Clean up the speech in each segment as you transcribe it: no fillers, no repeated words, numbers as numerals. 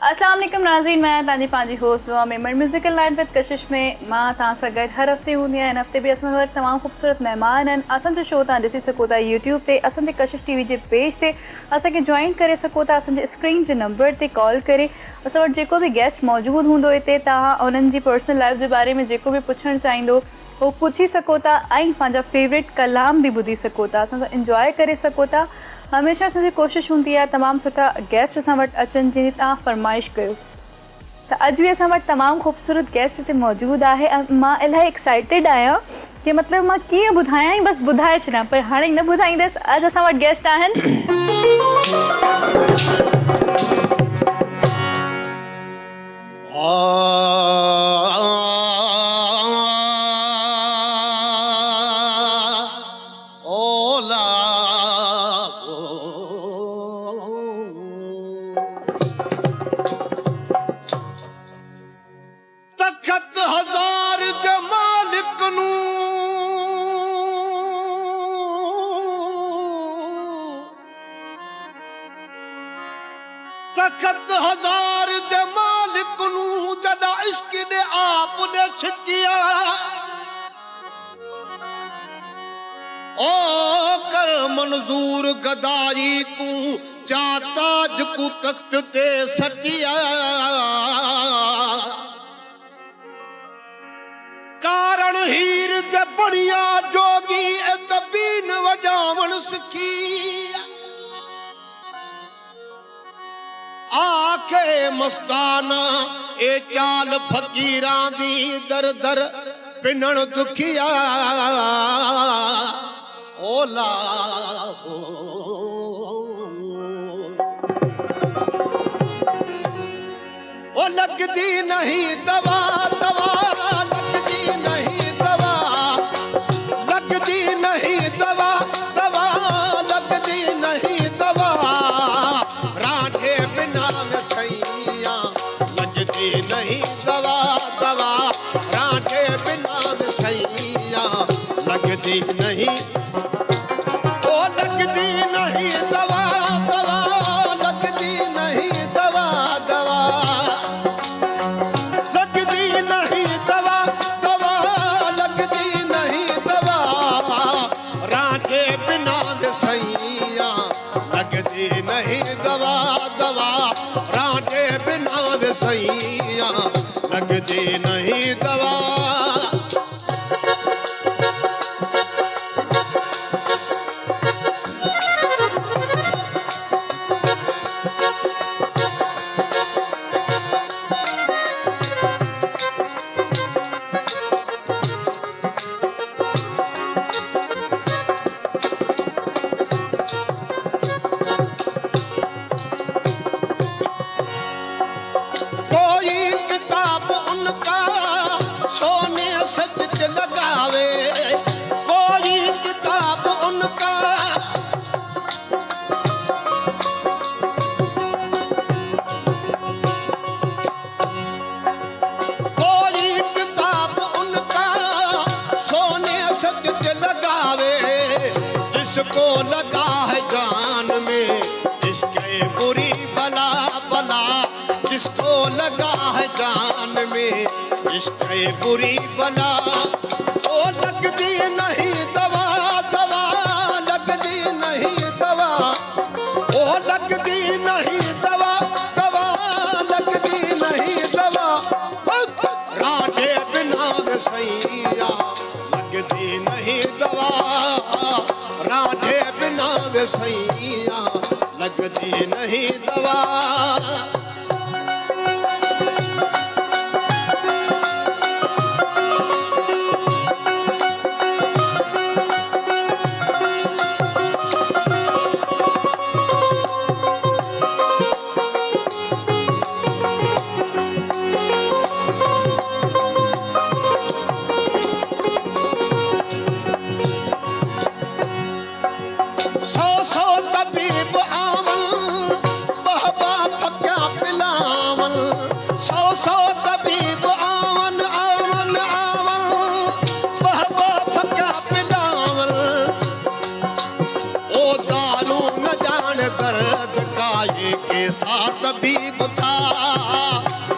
अस्सलाम वालेकुम नाज़रीन, मैं ताजी पांजी होस्ट हुआ मेमर म्यूजिकल नाइट विद कशिश में मां तां गड हर हफ्ते हूंदी आहियां। हफ्ते भी असां वटि तमामु ख़ूबसूरत महिमान आहिनि। असांजो शो तव्हां ॾिसी सघो था यूट्यूब ते, असांजे कशिश टीवी जे पेज ते। असांखे जॉइन करे सघो था असांजे स्क्रीन जे नंबर ते कॉल करे। असां वटि जेको बि गेस्ट मौजूदु हूंदो हिते, तव्हां उन्हनि जी पर्सनल लाइफ जे बारे में जेको बि पुछणु चाहींदो उहो पुछी सघो था ऐं पंहिंजा फेवरेट कलाम बि ॿुधी सघो था, असां सां इंजॉय करे सघो था। हमेशह असांजी कोशिशि हूंदी आहे तमामु सुठा गेस्ट असां वटि अचनि जंहिंजी तव्हां फरमाइश कयो। तो अज भी असां वटि तमामु ख़ूबसूरत गेस्ट हिते मौजूदु आहे ऐं मां इलाही एक्साइटेड आहियां कि मतिलबु मां कीअं ॿुधायां, बसि ॿुधाए छॾियां, पर हाणे न ॿुधाईंदसि। अॼु असां वटि गेस्ट आहिनि तखत हजार दे मालिक नू जदा इश्क ने आप ने छिकिया ओ कर मंजूर गदाई को चाताज को तख्त ते सटिया कारण हीर दे बणिया जोगी ए तबीन वजावण सिखी आखे मस्ताना ए चाल फकीरां दी दर दर पिनण दुखिया ओला हो ओ लगदी नहीं दवा दवा लगदी नहीं दवा लगदी नहीं दवा दवा लगदी नहीं दवा राठे बिना सैया लगदी नहीं दवा दवा राठे बिना सैया लगदी नहीं ओ लगदी नहीं दवा दवा लगदी नहीं दवा दवा लगदी नहीं दवा दवा लगदी नहीं दवा राठे बिना सैया लगदी नहीं दवा दवा राठे बिना सैया लगदी नहीं दवा को लगा है जान में इसके बुरी बला बला जिसको लगा है जान में इसके बुरी बला ओ लगदी नहीं दवा दवा लगदी नहीं दवा ओ लगदी नहीं दवा दवा लगदी नहीं दवा राठे बिना सैया लगदी नहीं दवा राठे बिना सैया लगदी नहीं दवा के साथ भी बुथा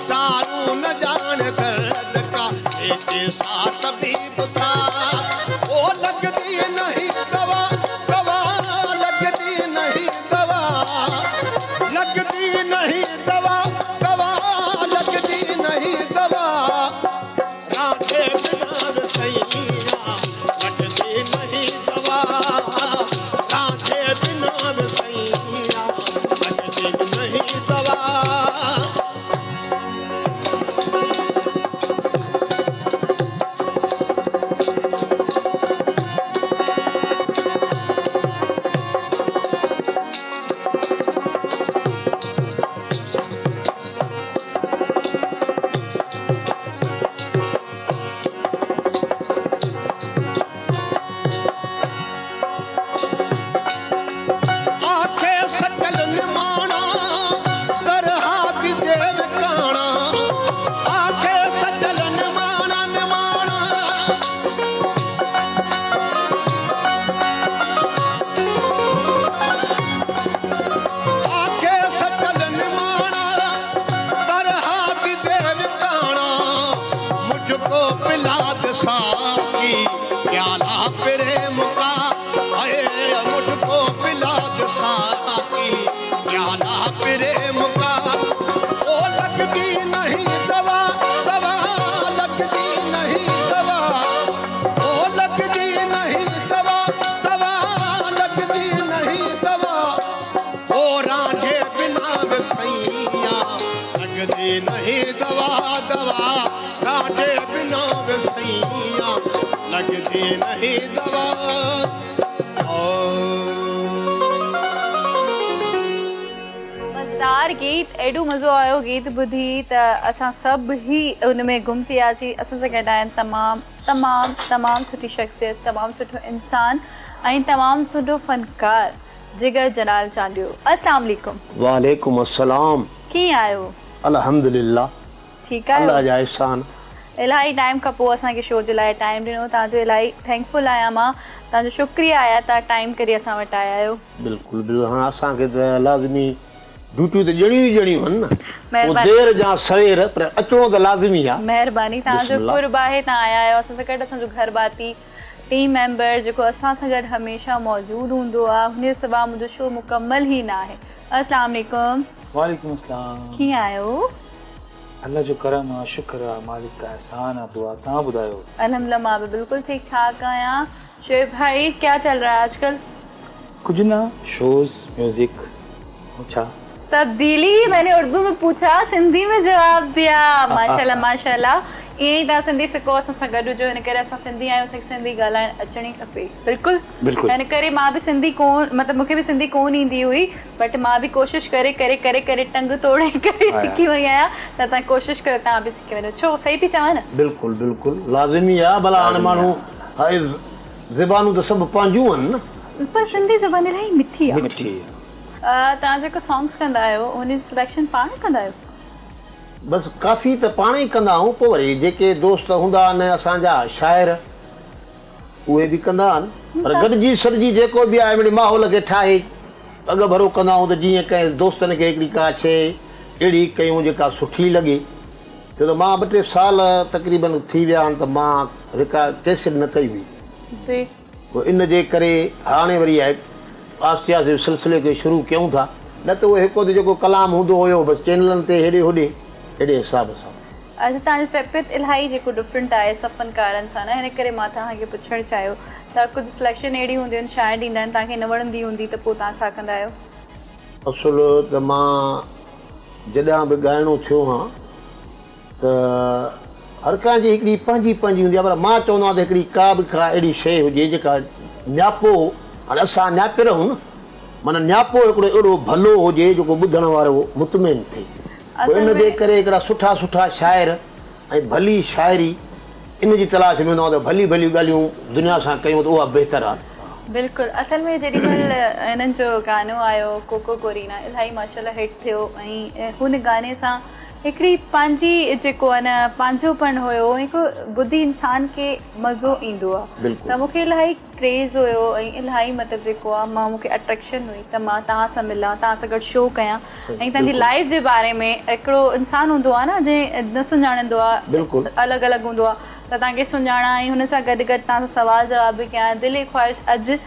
दारू न जान दर्द का के साथ भी बुथा वो लगती नहीं दवा दवा लगती नहीं दवा लगती नहीं दवा दवा लगती नहीं दवा राधे बिना सैया लगती नहीं दवा राधे बिना सैया लगती नहीं दवा साकी प्याला प्रेम का है मुझको पिला दे साकी प्याला प्रेम का ओ लगती नहीं दवा दवा लगती नहीं दवा ओ लगती नहीं दवा दवा लगती नहीं दवा ओ राधे बिना सैया लगती नहीं दवा दवा राधे बिना सैया लगती नहीं दवा मज़ेदार गीत एॾो मज़ो आयो गीत ॿुधी त असां सभु ई उन में गुम थी वियासीं असां सां गॾु आहिनि तमामु सुठी शख़्सियत तमामु सुठो इंसान ऐं तमामु सुठो फ़नकार जिगर जलाल चांडियो अस्सलाम वालेकुम। वालेकुम अस्सलाम। कीअं आहियो? अल्हम्दुलिल्लाह ठीकु आहे अल्लाह जा एहसान। इलाही टाइम खां पोइ असांखे शो जे लाइ टाइम ॾिनो तव्हांजो इलाही थैंकफुल आहियां मां तव्हांजो शुक्रिया आहे तव्हां टाइम करे असां वटि आया आहियो। बिल्कुलु बिल्कुलु हाणे असांखे त लाज़मी ड्यूटियूं त ॼणियूं आहिनि न महिरबानी देर या सवेर पर अचणो त लाज़मी आहे। महिरबानी तव्हांजो बिस्मिल्लाह। कुर्ब आहे तव्हां आया आहियो असां सां गॾु असांजो घर भाती टीम मेंबर जेको असां सां गॾु हमेशह मौजूदु हूंदो आहे हुन सवाइ मुंहिंजो शो मुकमल ई न आहे। अस्सलाम वालेकुम। वालेकुम अस्सलाम। कीअं आहियो? अल्लाह जो करम आहे शुक्र आहे मालिक का एहसान आहे दुआ तव्हां ॿुधायो? अल्हम्दुलिल्लाह मां भी बिल्कुल ठीक ठाक आया। शोएब भाई क्या चल रहा है आजकल? कुछ ना शोज म्यूजिक अच्छा तब्दीली मैंने उर्दू में पूछा सिंधी में जवाब दिया। माशाल्लाह माशाल्लाह ईअं ई तव्हां सिंधी सिखो असां सां गॾु हुजो हिन करे असां सिंधी आहियूं असांखे सिंधी ॻाल्हाइणु अचणी खपे। बिल्कुलु बिल्कुलु हिन करे मां बि सिंधी कोन मतिलबु मूंखे बि सिंधी कोन ईंदी हुई बट मां बि कोशिशि करे करे करे करे टंग तोड़े करे सिखी वई आहियां त तव्हां कोशिशि कयो तव्हां बि सिखी वञो। छो सही पई चवां न? बिल्कुलु बिल्कुलु लाज़मी आहे भला हाणे माण्हू हाणे ज़बानूं त सभु पंहिंजूं आहिनि न पर सिंधी ज़बान इलाही मिठी आहे। मिठी तव्हां जेको सॉन्ग्स कंदा आहियो हुन सिलेक्शन पाण कंदा आहियो? बसि काफ़ी त पाण ई कंदा आहियूं पोइ वरी जेके दोस्त हूंदा आहिनि असांजा शाइर उहे बि कंदा आहिनि पर गॾिजी सॾिजी जेको बि आहे मिड़ई माहौल खे ठाहे अॻु भरो कंदा आहियूं त जीअं कंहिं दोस्तनि खे हिकिड़ी का शइ अहिड़ी कयूं जेका सुठी लॻे छो त मां 2-3 साल तक़रीबन थी विया आहिनि त मां रिकॉर्ड कैसेट न कई हुई जी पोइ इन जे करे हाणे वरी आहे आस्ते आस्ते सिलसिले खे शुरू कयूं था न त उहो हिकु जेको कलाम हूंदो हुयो बसि चैनलनि ते हेॾे होॾे अहिड़े हिसाब सां। अच्छा तव्हांजो पेपित इलाही जेको डिफरेंट आहे सभु फनकारनि सां न हिन करे मां तव्हांखे पुछणु चाहियो त कुझु सिलेक्शन अहिड़ी हूंदियूं आहिनि शायदि ॾींदा आहिनि तव्हांखे न वणंदी हूंदी त पोइ तव्हां छा कंदा आहियो? असुलु त मां जॾहिं बि ॻाइणो थियो हा त हर कंहिंजी हिकिड़ी पंहिंजी हूंदी आहे पर मां चवंदो आहियां त हिकिड़ी का बि का अहिड़ी शइ हुजे जेका न्यापो हाणे असां न्यापे रहूं न माना न्यापो हिकिड़ो अहिड़ो भलो हुजे जेको ॿुधण वारो मुतमिन थिए इन जे करे हिकिड़ा सुठा शाइर ऐं भली शाइरी इन जी तलाश में हूंदो आहे त भली ॻाल्हियूं दुनिया सां कयूं त उहा बहितरु आहे। बिल्कुलु असल में जेॾीमहिल इन्हनि जो गानो आयो कोको कोरीना इलाही माशाल्लाह हिट थियो ऐं हुन गाने सां हिकिड़ी पंहिंजी जेको आहे न पंहिंजोपण हुयो हिकु ॿुधी इंसान खे मज़ो ईंदो आहे बिल्कुलु। त मूंखे इलाही क्रेज़ हुयो ऐं इलाही मतिलबु जेको आहे मां मूंखे अट्रैक्शन हुई त मां तव्हां सां मिलां तव्हां सां गॾु शो कयां ऐं तव्हांजी लाइफ जे बारे में हिकिड़ो इंसानु हूंदो आहे न जंहिं न सुञाणंदो आहे बिल्कुलु। अलॻि अलॻि हूंदो आहे त तव्हांखे सुञाणा ऐं हुन सां गॾु गॾु तव्हां सां सुवाल जवाब बि कयां दिलि जी ख़्वाहिश अॼु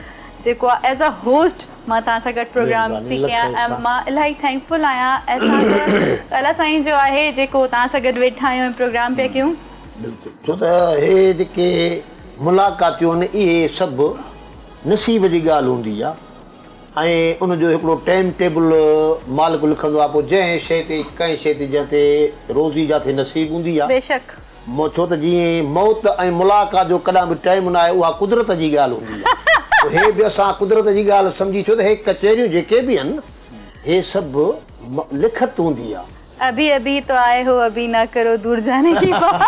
जेको आहे एज़ अ होस्ट मां तव्हां सां गॾु प्रोग्राम थी कयां ऐं मां इलाही थैंकफुल आहियां असां त कल्ह साईं जो आहे जेको तव्हां सां गॾु वेठा आहियूं ऐं प्रोग्राम पिया कयूं। बिल्कुलु छो त हे जेके मुलाक़ातियूं आहिनि इहे सभु नसीब जी ॻाल्हि हूंदी आहे ऐं उनजो हिकिड़ो टाइम टेबल मालिक लिखंदो आहे पोइ जंहिं शइ ते कंहिं शइ ते जंहिं ते रोज़ी जाते नसीब हूंदी आहे बेशक छो त जीअं मौत ऐं मुलाक़ात जो कॾहिं बि टाइम न आहे उहा कुदरत जी ॻाल्हि हूंदी आहे हे बि असां कुदरत जी ॻाल्हि सम्झी छो त हे कचहरियूं जेके बि आहिनि हे सभु लिखत हूंदी आहे अभी अभी तो आए हो अभी ना करो दूर जाने की बात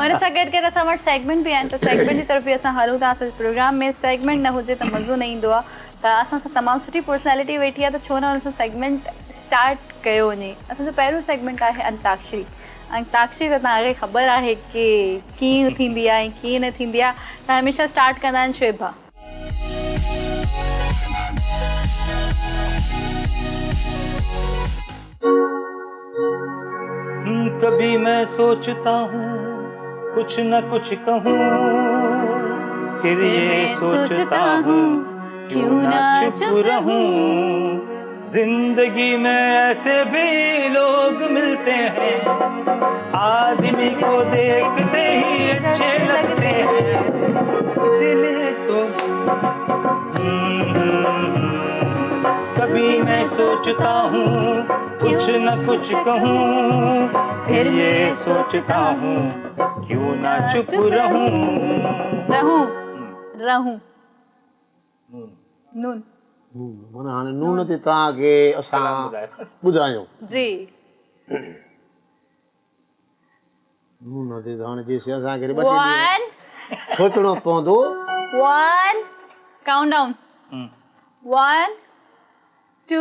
हुन सां गॾु गॾु असां वटि सेगमेंट बि आहिनि त सेगमेंट जी तरफ़ बि असां हलूं था असांजे प्रोग्राम में सेगमेंट न हुजे त मज़ो न ईंदो आहे त असां सां तमामु सुठी पर्सनैलिटी वेठी आहे त छो न हुन सां सेगमेंट स्टार्ट कयो वञे। असांजो पहिरियों सेगमेंट आहे अंताक्षरी। अंताक्षरी त तव्हांखे ख़बर आहे की कीअं थींदी आहे ऐं कीअं न थींदी आहे त हमेशह स्टार्ट कंदा आहिनि श्वेभा। कभी मैं सोचता हूँ कुछ न कुछ कहूँ फिर ये सोचता हूँ क्यों ना चुप रहूँ। जिंदगी में ऐसे भी लोग मिलते हैं आदमी को देखते ही अच्छे लगते हैं इसीलिए तो कभी मैं सोचता हूँ कुछ न कुछ कहूँ फिर ये सोचता हूँ क्यों ना चुप रहूं रहूं नून माना हाणे नून ते तव्हांखे असां ॿुधायूं जी नून ते हाणे जेसीं असांखे सोचणो पवंदो 1 काउंट डाउन 1 2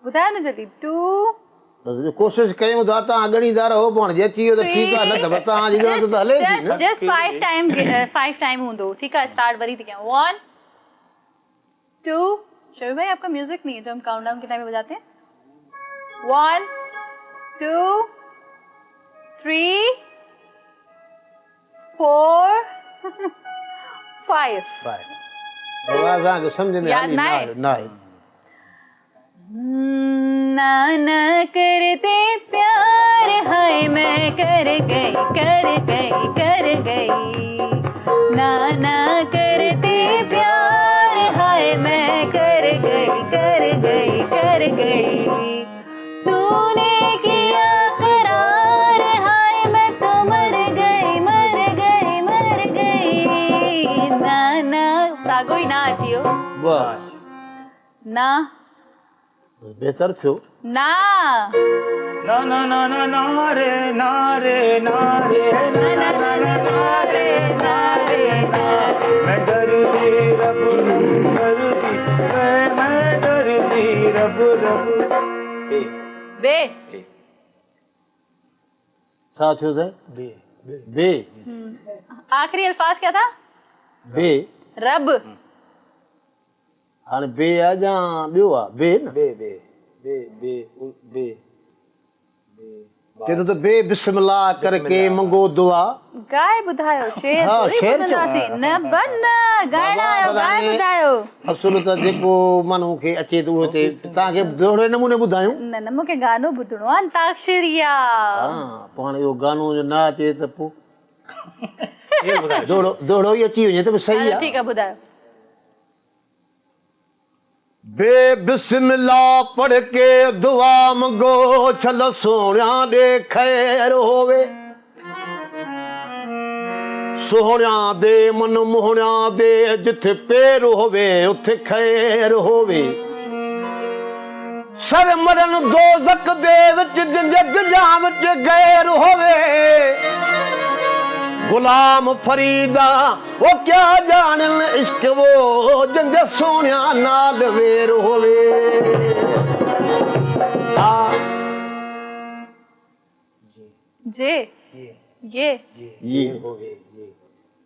ॿुधायो न जल्दी 2 कोशिशि कयूं था तव्हां ॻणींदा रहो पाण जे अची वियो त ठीकु आहे न त तव्हांजी ॻण त हले थी न जस्ट 5 टाइम हूंदो ठीक है स्टार्ट वरी थी कयां 1 2 शोएब भाई आपका म्यूजिक नहीं है जो हम काउंटडाउन के टाइम में बजाते हैं 1 2 3 4 5 समझ में याद ना आहे ना ना करते प्यार हाय मैं कर गई ना ना करते प्यार हाय मैं कर गई तूने किया करार हाय मैं तो मर गई ना ना सागो ही ना अचियो बस ना बेहतर थियो ना ना ना ना ना ना रे ना रे ना रे ना ना ना ना रे ना रे ना मैं डरती रब मैं डरती रब बे छा थियो से बे आखिरी अल्फाज क्या था बे रब हाणे बे आहे या ॿियो आहे बे न बे बे बे बे बे चए थो त बे बिस्मिल्लाह करके मंगो दुआ गाय ॿुधायो शेर हा, थोरी शेर ॿुधंदासीं न बन गाइण आयो गाय ॿुधायो असुल त जेको माण्हू खे अचे थो उहो ते तव्हांखे दोहरे नमूने ॿुधायूं न न मूंखे गानो ॿुधणो आहे अंताक्षरी आहे हा पोइ हाणे इहो गानो जो न अचे त पोइ दोहड़ो ई अची वञे त बि सही आहे ठीकु आहे ॿुधायो बेबिस्मिल्लाह पढ़ के दुआ मंगो छल सोहणिया दे खैर होवे सोहणिया दे मन मोहणिया दे जिथे पैर होवे उथे खैर होवे सर मरन दोज़ख दे विच जंजां विच गैर होवे गुलाम फरीदा वो क्या जानन इश्क वो जंज सोनिया नाल वेर होवे जे ये हो गए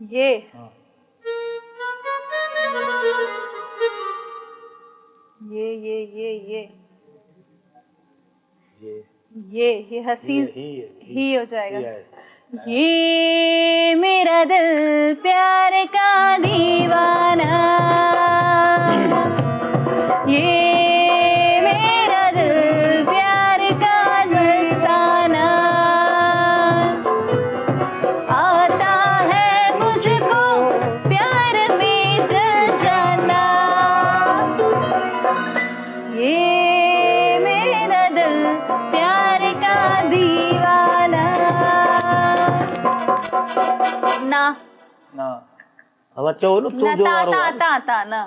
ये हाँ। ये ये हसीन ही हो जाएगा। ये है। ये मेरा दिल प्यार का दीवाना, ये मेरा दिल प्यार का दस्ताना, आता है मुझको प्यार में जल जाना, ये मेरा दिल प्यार का दीवाना। ना ना હવે ચો ને તું જો વારો ना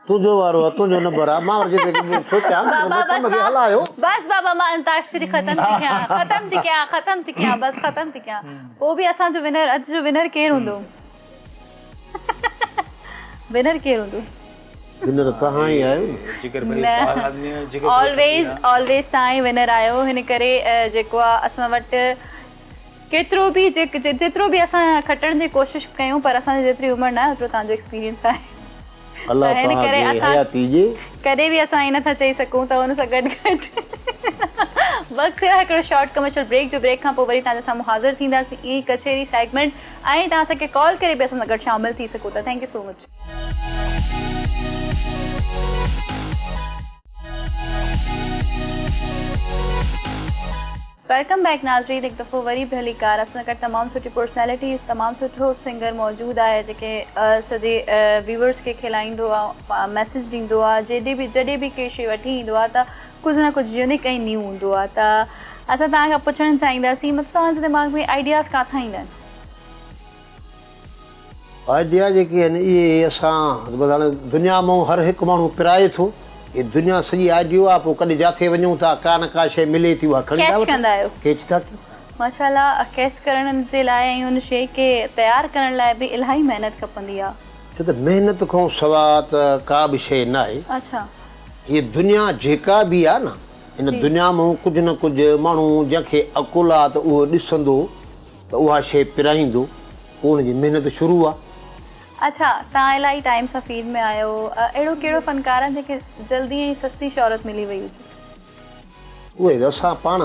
તું જો વારો તું जो नंबर आ मां वर्गे ते सोचा बस मगे हलायो बस बाबा मां अंताक्षरी खत्म थी क्या बस खत्म थी क्या। वो भी असां जो विनर अज जो विनर केर हुंदो? विनर केर हुंदो? विनर तहां ही आयो जिगर भरी पाल आदमी है, जिगर ऑलवेज ताईं विनर आयो। हिन करे जेको आहे असां वटि केतिरो बि जेतिरो बि असां खटण जी कोशिशि कयूं पर असांजी जेतिरी उमिरि न आहे ओतिरो तव्हांजो एक्सपीरियंस आहे। अल्लाह हिन ताला करे जी असां हयाती जे कॾहिं बि असां ईअं नथा चई सघूं त हुन सां गॾु वक़्तु आहे हिकिड़ो शॉर्ट कमर्शियल ब्रेक जो। ब्रेक खां पोइ वरी तव्हांजे साम्हूं हाज़िर थींदासीं ई कचेरी सेगमेंट ऐं तव्हां असांखे कॉल करे बि असां सां गॾु शामिल थी सघो था। Thank you so much. Welcome back नाज़रीन। एक दफ़ो वरी भली कार असां गॾु तमामु सुठी पर्सनैलिटी तमामु सुठो सिंगर मौजूदु आहे जेके सॼे व्यूअर्स खे खिलाईंदो आहे, मैसेज ॾींदो आहे। जॾहिं बि के शइ वठी ईंदो आहे त कुझु न कुझु यूनिक ऐं न्यू हूंदो आहे। त असां तव्हांखां पुछणु चाहींदासीं मतिलबु तव्हांजे दिमाग़ में आइडियाज़ किथां ईंदा आहिनि? आइडिया जेके आहिनि इहे असां हाणे दुनिया मां हर हिकु माण्हू पिराए थो। ये दुनिया सॼी आइडियो आहे। पोइ कॾहिं जिथे वञूं था का न का शइ मिले थी उहा खणी कैच कंदा आहियो? कैच था कयूं। माशाल्लाह कैच करण जे लाइ ऐं हुन शइ खे तयारु करण लाइ बि इलाही महिनत खपंदी आहे। छो त महिनत खां सवाइ त का बि शइ न आहे। अच्छा हीअ दुनिया जेका बि आहे न हिन दुनिया मां कुझु न कुझु माण्हू जंहिंखे अकुलु आहे त उहो ॾिसंदो त उहा शइ पिराईंदो पोइ हुनजी महिनत शुरू आहे। अच्छा तव्हां इलाही टाइम सां फील्ड में आहियो, अहिड़ो कहिड़ो फनकार आहे जंहिंखे जल्दी ऐं सस्ती शोहरत मिली वई हुजे? उहे त असां पाण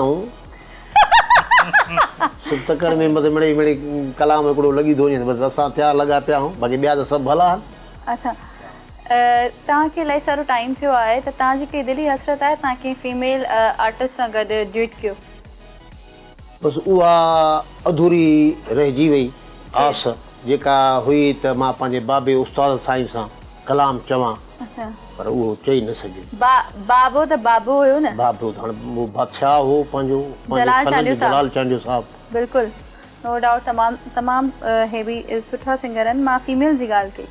तकड़ में मिड़ई मिड़ई कलाम हिकिड़ो लॻी थो वञे बसि असां थिया लॻा पिया आहियूं बाक़ी ॿिया त सभु भला आहिनि। अच्छा तव्हांखे इलाही सारो टाइम थियो आहे त तव्हांजी के दिली हसरत आहे तव्हां कंहिं फीमेल आर्टिस्ट सां गॾु ड्यूट कयो? बसि उहा अधूरी रहिजी वई आस जेका हुई त मां पंहिंजे बाबे उस्ताद साईं सां कलाम चवां पर उहो चई न सघियो। बाबो त बाबो हुयो न? बाबो त हाणे उहो बादशाह हो पंहिंजो जलाल चांडियो साहब। बिल्कुलु नो डाउट तमामु हे बि सुठा सिंगर आहिनि। मां फीमेल जी ॻाल्हि कई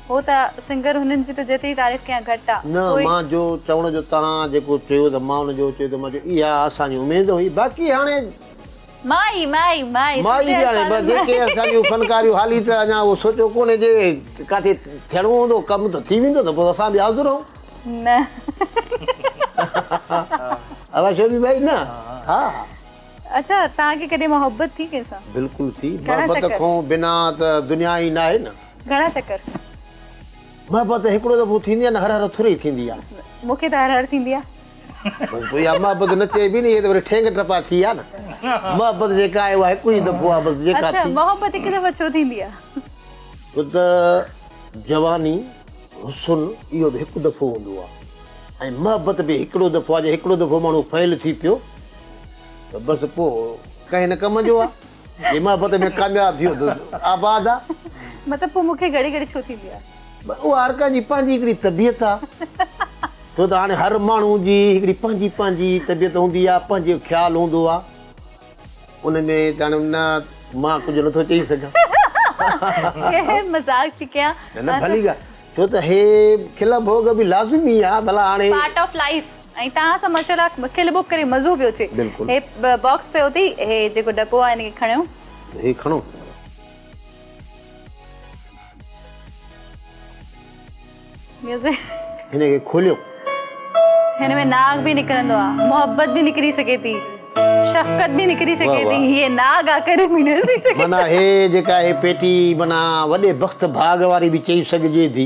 हो त सिंगर हुननि जी त जेतिरी तारीफ़ कयां घटि आहे। न मां जो चवण जो तव्हां जेको चयो त मां हुनजो चयो त मां चयो इहा असांजी उमेदु हुई। बाक़ी हाणे माई जेके असांजूं फनकारियूं हाली त अञा उहो सोचियो कोन्हे जे किथे थियणो हूंदो कमु त थी वेंदो त पोइ असां बि हाज़िर रहूं न अवश्य बि भई न। हा अच्छा तव्हांखे कॾहिं मोहबत थी कंहिंसां? बिल्कुलु थी। मोहबत खां बिना त दुनिया ई न आहे न। घणा चकर? मोहबत हिकिड़ो दफ़ो थींदी आहे न हर हर थोरी थींदी आहे। मूंखे त हर हर थींदी आहे। मोहबत न चए बि न इहे त वरी ठेंग टपा थी आहे न। मोहबत जेका आहे उहा हिकु ई दफ़ो आहे बसि जेका थी। मोहबत हिकु दफ़ो छो थींदी आहे? त जवानी हुस्न इहो बि हिकु दफ़ो हूंदो आहे ऐं मोहबत बि हिकिड़ो दफ़ो आहे। हिकिड़ो दफ़ो माण्हू फेल थी पियो त बसि पोइ कंहिं न कम जो आहे। जे मोहबत में कामयाबु थियो त आबाद आहे। मतिलबु पोइ मूंखे घड़ी घड़ी छो थींदी आहे? उहा हर कंहिंजी पंहिंजी हिकिड़ी तबियत आहे। छो त हाणे हर माण्हू जी हिकिड़ी पंहिंजी पंहिंजी तबियत हूंदी आहे, पंहिंजो ख़्यालु हूंदो आहे। उन में हाणे न मां कुझु नथो चई सघां। मज़ाक थी कयां न भली ॻाल्हि छो त हे खिल भोग बि लाज़मी आहे भला हाणे पार्ट ऑफ लाइफ। ऐं तव्हां सां मशाला खिल भोग करे मज़ो पियो अचे। बिल्कुलु हे बॉक्स पियो अथई हे जेको डब्बो आहे हिनखे खणियो हे खणो म्यूज़िक हिनखे खोलियो। हिन में नाग बि निकिरंदो आहे, मोहबत बि निकिरी सघे थी। शफ़क़त भी निकिरी सघे वाह, थी, वाह। ये नाग आकर बि न थी सघे। माना हे जेका हे पेटी माना वॾे वक़्त भाग वारी बि चई सघिजे थी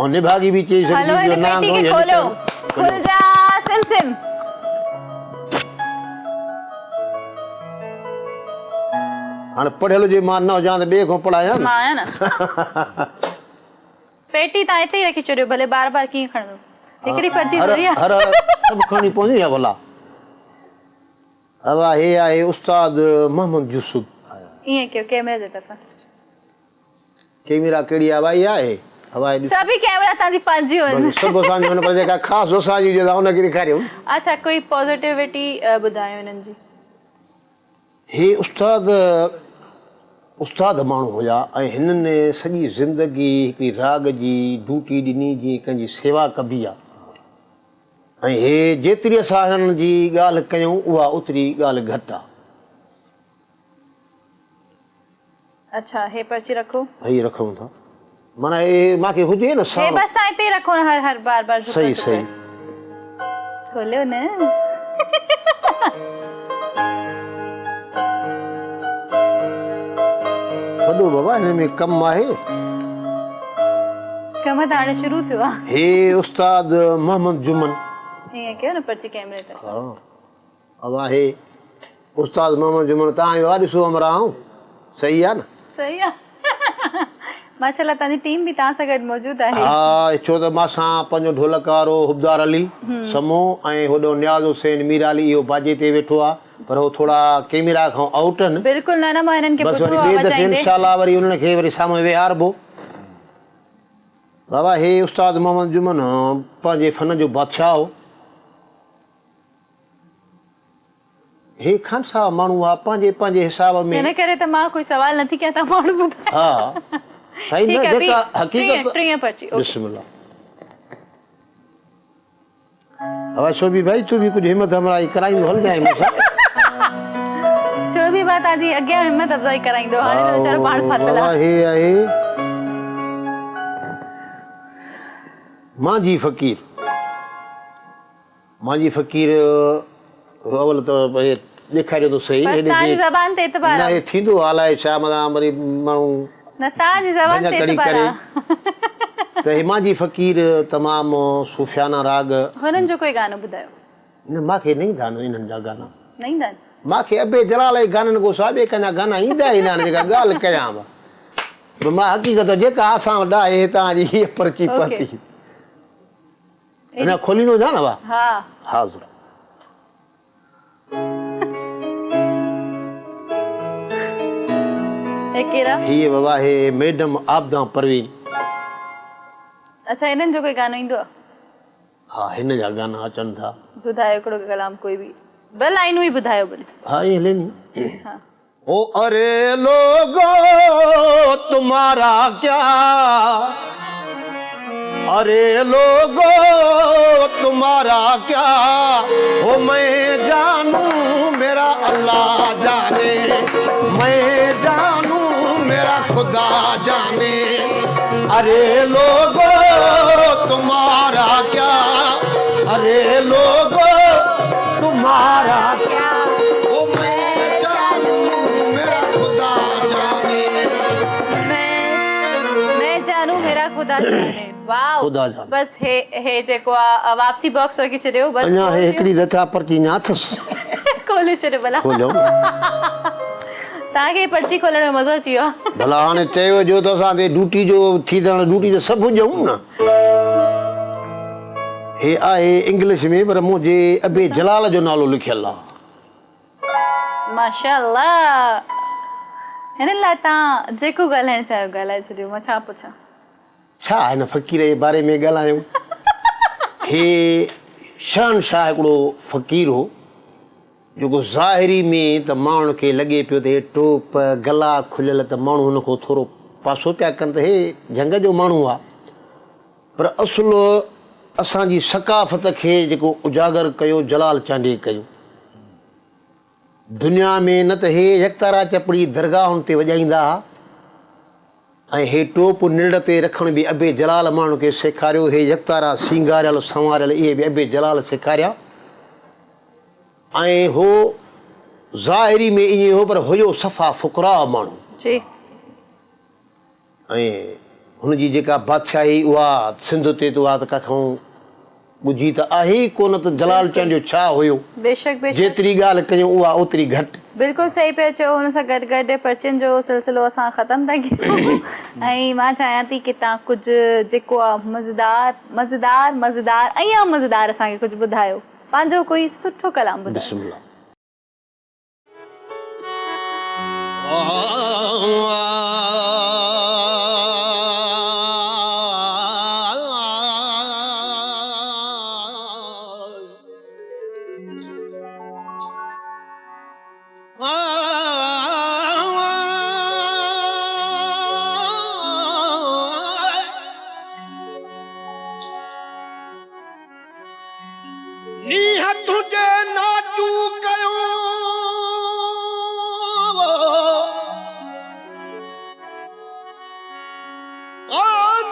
ऐं निभागी बि चई हलो सघिजे हिन पेटी खे खोलो, खुल जा सिम सिम। हाणे पढ़ियल हुजे मां न हुजां त ॿिए खां पढ़ायां मां आहियां न। पेटी तव्हां हिते ई रखी छॾियो, भले बार बार कीअं खणंदो, हिकिड़ी पर्ची हर थोड़ी आहे। हर सभु खणी पवंदी आहे भला। अवा हे आहे उस्ताद मोहम्मद यूसुफ। ईअं कयो कैमरे जे तरफ़ां। कैमरा कहिड़ी आहे भाई आहे हवाई सभी कैमरा तव्हांजी पंहिंजी आहिनि। सभु असांजी हुन पर जेका ख़ासि असांजी हुजे हुनखे ॾेखारियूं। अच्छा, कोई पॉजिटिविटी ॿुधायो हिननि जी। हे उस्ताद माण्हू हुया ऐं हिननि सॼी ज़िंदगी हिकिड़ी राग जी ड्यूटी ॾिनी जीअं कंहिंजी सेवा कबी आहे ऐं हे जेतिरी असां हिननि जी ॻाल्हि कयूं उहा ओतिरी ॻाल्हि घटि आहे। अच्छा, हे पर्ची रखो। हीअ रखूं था माना हे मूंखे हुजे न हे साण बस तव्हां हिते ई रखो न, हर बार बार झुका सही झुका। सही खोलो न। वॾो बाबा हिन में कमु आहे। कम त हाणे शुरू थियो आहे। हे उस्ताद मोहम्मद जुमन। ईअं कयो न पर्ची कैमरे ते। हा अब आहे उस्ताद मोहम्मद जुमन। तव्हां वियो आहे ॾिसो अमराऊं सही आहे न। सही आहे। माशाल्लाह तव्हांजी टीम बि तव्हां सां गॾु मौजूदु आहे। हा छो त मां सां पंहिंजो ढोलक वारो हुबदार अली समूह ऐं होॾो नियाज़ हुसैन मीरा अली इहो बाजे ते वेठो आहे पर हो थोड़ा कैमरा खां आउट आहिनि। बिल्कुलु न न, मां हिननि खे बसि ॿुधो वरी आहे ॿिए दफ़े वॼाईंदे। इंशाल्लाह वरी उन्हनि खे वरी साम्हूं विहारबो। बाबा हे उस्ताद मोहम्मद जुमन पंहिंजे फन जो बादशाह हो। हे खान साहब माण्हू आहे पंहिंजे पंहिंजे हिसाब में। हिन करे त मां कोई सवाल नथी कयां, तव्हां माण्हू ॿुधायो। हा सही न ठीकु आहे, जेका टीह हकीकत। पर्ची। ओके। बिस्मिल्लाह। हवा शोभी भाई तू भी कुछ हिम्मत हमारी कराई हल जाए मूंसां। शोभी बा तव्हांजी अॻियां हिम्मत अफ़ज़ाई कराईंदो, हाणे त वीचारो पाण फाथल बाबा आहे। हे आहे मांजी फ़कीर। मांजी फ़कीर अवल त भई ॾेखारियो त सही। बसि तव्हांजी ज़बान ते एतबार न आहे। हे थींदो अलाए छा माना वरी माण्हू न तव्हांजी ज़बान ते भञा कड़ी एतबार करे आहे। त हे मांजी फ़कीर तमामु सूफ़ियाना राग। हुननि जो कोई गानो ॿुधायो। न मूंखे न ईंदा आहिनि इन्हनि जा गाना। न ईंदा आहिनि। मूंखे अबे जलाल जे गाननि खां सवाइ ॿिए कंहिंजा गाना ईंदा ई न आहिनि जेका ॻाल्हि कयां मां हक़ीक़त जेका असां वटि आहे तव्हांजी हीअ पर्ची पती अञा खोलींदो जा न वाह। हा हा ज़रूरु। हे कहिड़ा। हीअ बाबा हे मैडम आबदा परवीन। अच्छा, हिननि जो कोई गानो ईंदो आहे। हा हिन जा गाना अचनि था। ॿुधायो हिकिड़ो कलाम कोई बि, ॿ लाइनूं ई ॿुधायो भले। हाँ ये लेनी। हाँ। ओ अरे लोगो तुम्हारा क्या, अरे लोगो तुम्हारा क्या, हो मैं जानू मेरा अल्लाह जाने, मैं जानू मेरा खुदा जाने, अरे लोगो तुम्हारा क्या, अरे लोगो तुम्हारा क्या, ओ मैं जानू मेरा खुदा जाने, मैं जानू मेरा खुदा जाने। वाह, खुदा जाने। बस हे जेको आहे वापसी बॉक्स रखी छॾियो बस। अञा हे हिकिड़ी दफ़ा पर्ची अञा अथसि। खोले छॾियो भला। खोलियो तव्हांखे पर्ची खोलण में मज़ो अची वियो आहे। भला हाणे चयो जो त असां ते ड्यूटी जो थी थियण ड्यूटी त सभु हुजऊं न। हे आहे इंग्लिश में पर मुंहिंजे अबे जलाल जो नालो लिखियलु आहे। माशाअल्लाह। हिन लाइ तव्हां जेको ॻाल्हाइण चाहियो ॻाल्हाए छॾियो, मां छा पुछां। छा हिन फ़क़ीर जे बारे में ॻाल्हायूं। हे शहनशाह हिकिड़ो फ़क़ीर हो जेको ज़ाहिरी में त माण्हुनि खे लॻे पियो त हे टोप गला खुलियल त माण्हू हुनखां थोरो पासो पिया कनि त हे झंग जो माण्हू आहे, पर असुल असांजी सकाफ़त खे जेको उजागर कयो जलाल चांडे कयो। दुनिया में न त हे यकतारा चपड़ी दरगाहुनि ते वॼाईंदा हुआ ऐं हे टोप निड़ ते रखण बि अबे जलाल माण्हू खे सेखारियो। हे यकतारा सिंगारियल संवारियल इहे बि अबे जलाल सेखारिया। ऐं हो ज़ाहिरी में ईअं हो पर हुयो सफ़ा फ़ुकरा माण्हू जी ऐं हुनजी जेका बादशाही उहा सिंध ते उहा त काथऊं ॿुधी त आहे ई कोन त जलाल चंद जो छा हुयो बेशक बेशक जेतिरी ॻाल्हि कयूं उहा ओतिरी घटि बिल्कुलु सही पिया चयो हुन सां गॾु गॾु पर्चियुनि जो सिलसिलो असां ख़तमु था कयूं ऐं मां चाहियां थी कि तव्हां कुझु जेको आहे मज़ेदार ऐं मज़ेदार असांखे कुझु ॿुधायो पंहिंजो कोई सुठो कलाम ॿुधायो बिस्मिल्लाह नीह तुझे नाचू कयो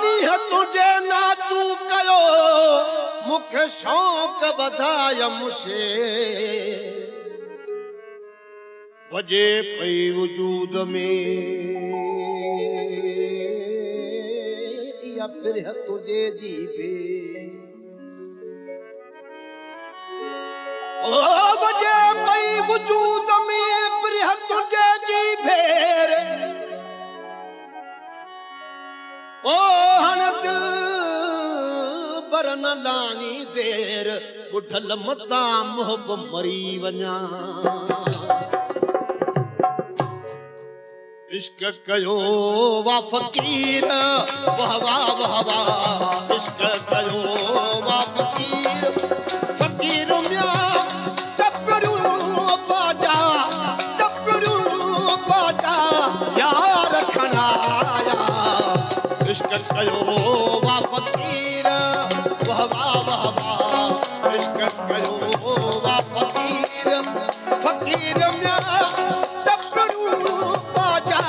नीह तुझे नाचू कयो मूंखे शौक़ वधाय मुझे वजे पई वजूद में या फिर तुझे जी पे वजे पई वजूद में प्रिय तुझे जी भेर ओ हन दिल बरन लानी देर बुढ़ल मता मोहब मरी वञा इश्क कयो वा फकीर वाह वाह वाह वाह इश्क कयो वा फकीर फकीर म्या यार खणाया इश्क कयो वा फकीर वाह वाह वाह वाह इश्क कयो वा फकीर फकीर म्या टपड़ू बाजा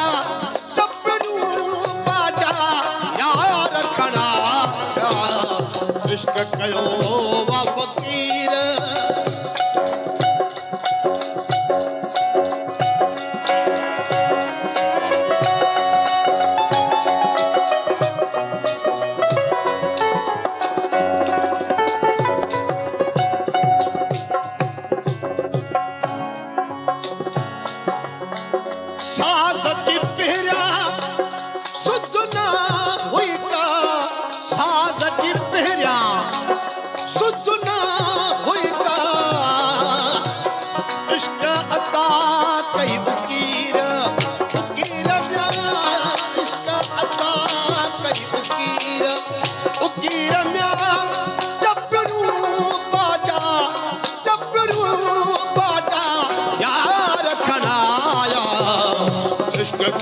यार खणाया इश्क कयो वा फकीर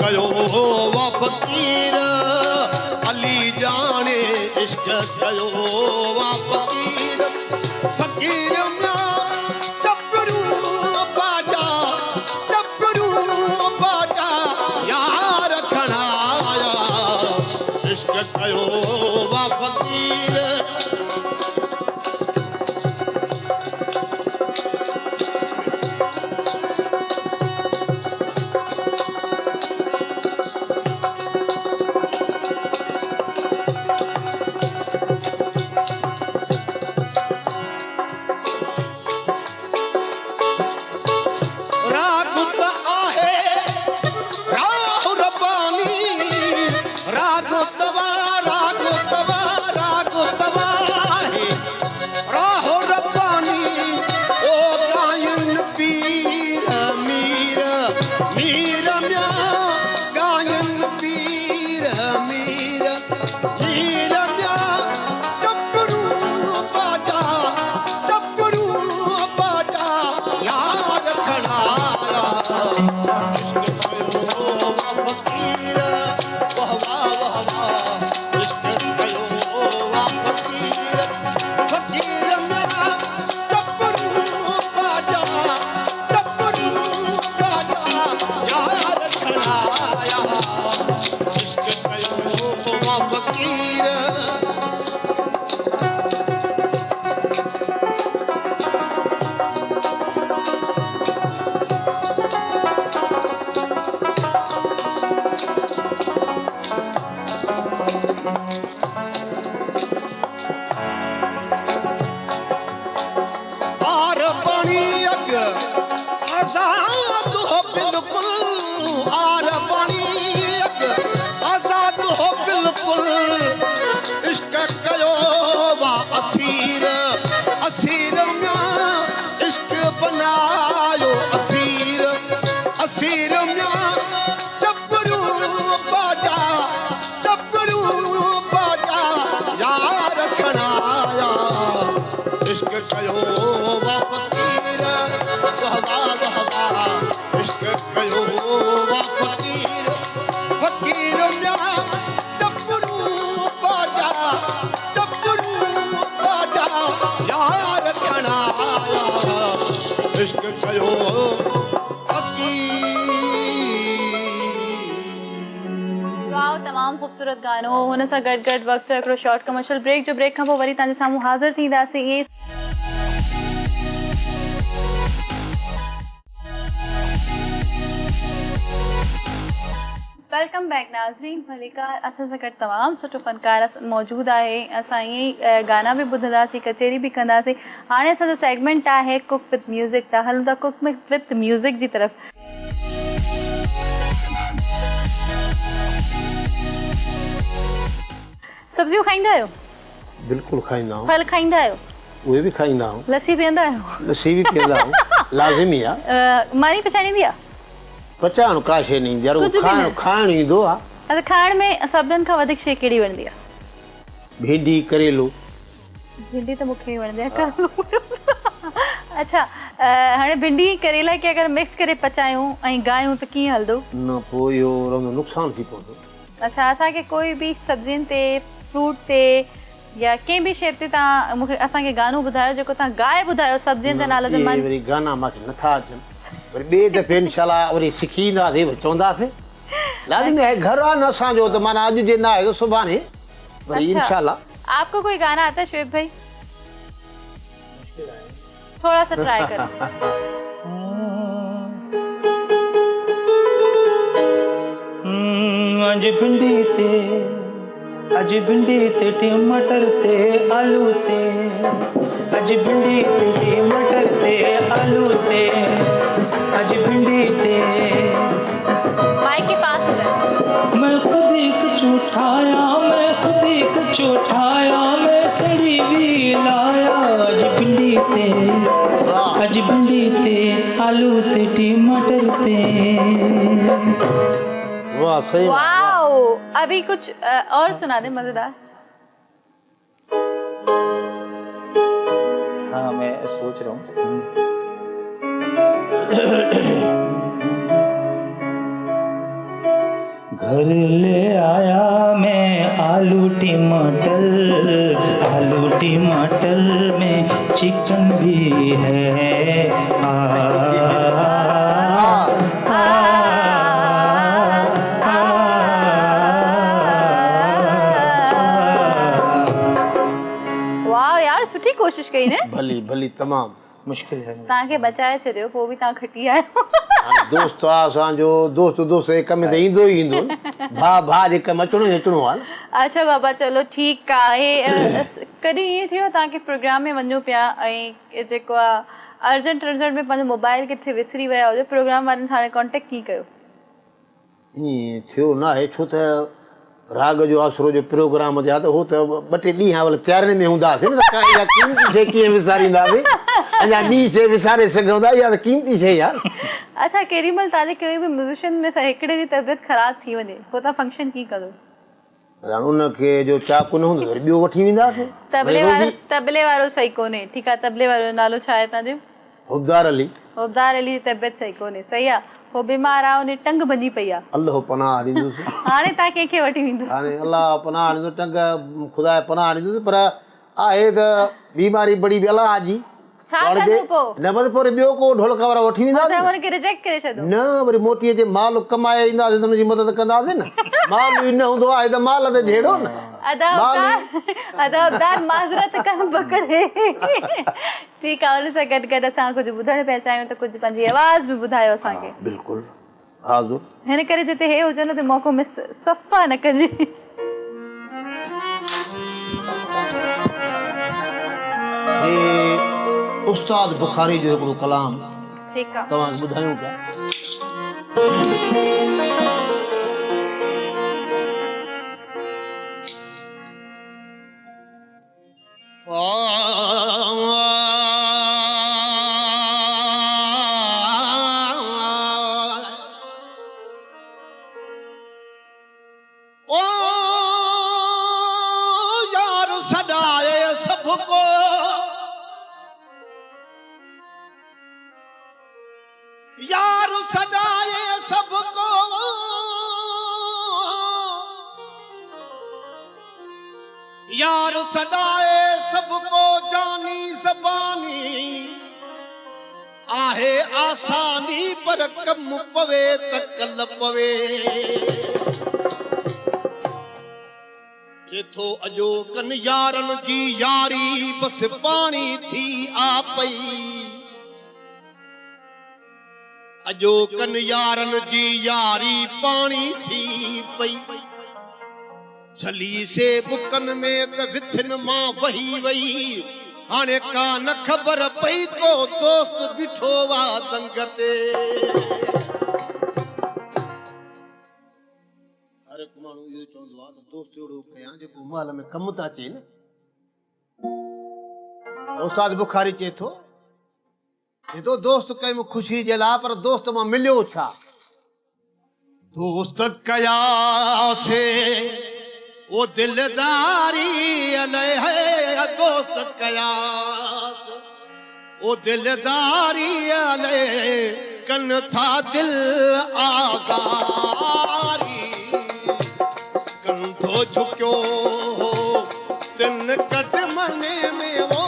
कयो वा फकीर अली जाने इश्क कयो वा फकीर फकीर म्या टपड़ू बाजा यार खणाया इश्क कयो वा फकीर आर बणी अग आज़ाद हो बिल्कुल आर बणी अग आज़ाद हो बिल्कुल इश्क कयो वा असीर असीर में इश्क बनायो असीर असीर में टपरू बाटा यार खणाया इश्क कयो वा फ़क़ीर वाह वाह वाह वाह इश्क कयो वा फ़क़ीर फ़क़ीर में टपरू बाटा यार खणाया इश्क कयो वाओ तमामु ख़ूबसूरत गानो हुन सां गॾु गॾु वक़्तु हिकिड़ो शॉर्ट कमर्शियल ब्रेक जो ब्रेक खां पोइ वरी तव्हांजे साम्हूं हाज़िर थींदासीं इहे वेलकम बैक नाज़रीन मलिका असां सां गॾु तमामु सुठो फ़नकार मौजूदु आहे असां ईअं ई गाना बि ॿुधंदासीं कचेरी बि कंदासीं हाणे असांजो सेगमेंट आहे कुक विथ म्यूज़िक त हलूं था कुक विथ म्यूज़िक जी तरफ़ सब्जियूं खाईंदा आहियो बिल्कुलु खाईंदा आहियूं फल खाईंदा आहियो उहे बि खाईंदा आहियूं लस्सी पीअंदा आहियो लस्सी बि पीअंदा आहियूं लाज़िमी आहे मानी पचाईंदी आहे पचाइणु का शइ न ईंदी आहे कुझु बि न? खाइणु ईंदो आहे अच्छा खाइण में सभिनीनि खां वधीक शइ कहिड़ी वणंदी आहे भिंडी करेलो भिंडी त मूंखे ई वणंदी आहे अच्छा हाणे भिंडी करेला खे अगरि मिक्स करे पचायूं ऐं गायूं त कीअं हलंदो न पोइ इहो रहंदो नुक़सानु थी पवंदो अच्छा असांखे कोई बि सब्जियुनि ते फ्रूट ते या कंहिं बि शइ ते तव्हां मूंखे असांखे गानो ॿुधायो जेको तव्हां गाए ॿुधायो सब्जियुनि जे नाले ते इहे वरी गाना मूंखे नथा अचनि वरी ॿिए दफ़े इनशाला वरी सिखी ईंदासीं चवंदासीं लाज़िमी आहे घर आहे न असांजो त माना अॼु जे न आहे सुभाणे वरी इनशाला आपको कोई गाना आता है शुएब भाई थोड़ा सा ट्राई करो अज भिंडी ते टमाटर ते आलू ते अज भिंडी ते टमाटर ते आलू ते अज भिंडी ते माइक के पास हो जाए मैं खुद एक चूठाया मैं खुद एक चूठाया मैं सड़ी भी लाया अज भिंडी ते आलू ते टमाटर ते वाह सही वाओ अभी कुछ और सुना दे मजेदार हाँ मैं सोच रहा हूँ घर ले आया मैं आलू टमाटर में चिकन भी है वाह यार सुठी कोशिश कई ने भली भली तमामु मुश्किल है तव्हांखे बचाए छॾियो पोइ बि तव्हां खटी आहियो दोस्त आहे असांजो दोस्त जे कम ते ईंदो ई ईंदो भाउ जे कमु अचिणो ई अचिणो आहे अच्छा बाबा चलो ठीकु आहे कॾहिं ईअं थियो तव्हांखे प्रोग्राम में वञो पिया ऐं जेको आहे अर्जेंट में पंहिंजो मोबाइल किथे विसरी विया हुजे प्रोग्राम वारनि सां हाणे कॉन्टेक्ट कीअं कयो ईअं थियो न आहे छो त राग जो आसरो जो प्रोग्राम थिया त हो त ॿ टे ॾींहं वल तयारी में हूंदासीं न त का इहा क़ीमती शइ कीअं विसारींदासीं अञा ॿी शइ विसारे सघूं था इहा त क़ीमती शइ यार अच्छा केॾी महिल तव्हांजे कहिड़े बि म्यूज़िशियन में हिकिड़े जी तबियत ख़राबु थी वञे पोइ तव्हां फंक्शन कीअं कंदो उनखे जो चाकू न हूंदो वरी ॿियो वठी वेंदासीं तबले वारो सही कोन्हे ठीकु आहे तबले वारो नालो छा आहे तव्हांजो हुबदार अली जी तबियत सही कोन्हे सही आहे हो बीमार आहे उन टंग बंधी पई आहे अल्लाह पनाह ॾींदुसि हाणे तव्हां कंहिंखे वठी वेंदो हाणे अलाह पनाह ॾींदो टंग ख़ुदा पनाह ॾींदुसि पर आहे त बीमारी बड़ी बि अलाह जी छा कंदो पोइ न वरी पोइ ॿियो को ढोलक वारा वठी वेंदासीं हुनखे रिजेक्ट करे छॾो न वरी मोटी अचे माल कमाए ईंदासीं त हुनजी मदद कंदासीं न माल ई न हूंदो आहे त माल ते झेड़ो न अदाबदार माज़रत कनि पकड़े ठीकु आहे हुन सां गॾु गॾु असां कुझु ॿुधण पिया चाहियूं त कुझु पंहिंजी आवाज़ बि ॿुधायो असांखे बिल्कुलु हाज़ुर हिन करे जिते हे हुजनि उते मौक़ो मिस सफ़ा न कजे हे उस्ताद बुखारी जो हिकिड़ो कलाम ठीकु आहे तव्हांखे ॿुधायूं पिया। ओ यार सदाए सबको यार सदाए सबको यार सदाए सबको जानी ज़बानी आहे आसानी पर कम पवे त कल पवे जेथो अजो कन यारन जी यारी बस पानी थी आ पई अजो कन यारन जी यारी पानी थी पई झली से बुकन में त विथन मां वही वई हाणे का न ख़बर पई को दोस्त बिठो वा दंग ते हर हिकु माण्हू इहो चवंदो आहे त दोस्त अहिड़ो कयां जेको महल में कमु था अचे न। उस्ताद बुखारी चए थो दोस्त कयुमि ख़ुशी जे लाइ पर दोस्त मां मिलियो छा। दोस्त कया से वो दिलदारी अले है दोस्त कया से वो दिलदारी अले कन था दिल आजारी कंधो झुक्यो तिन कदमने में वो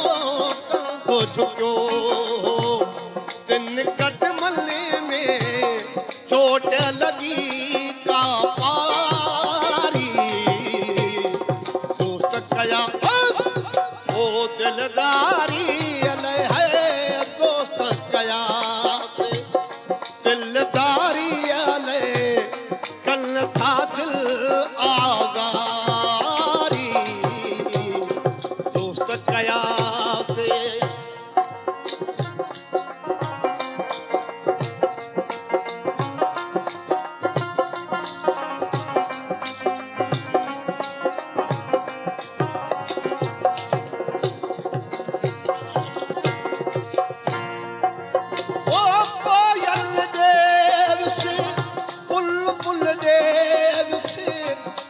कंधो झुक्यो तिन कदमने में चोट लगी का पारी दोस्त कया वो दिलदारी अले है दोस्त कया से दिलदारी अले कल था दिल आजारी दोस्त कया से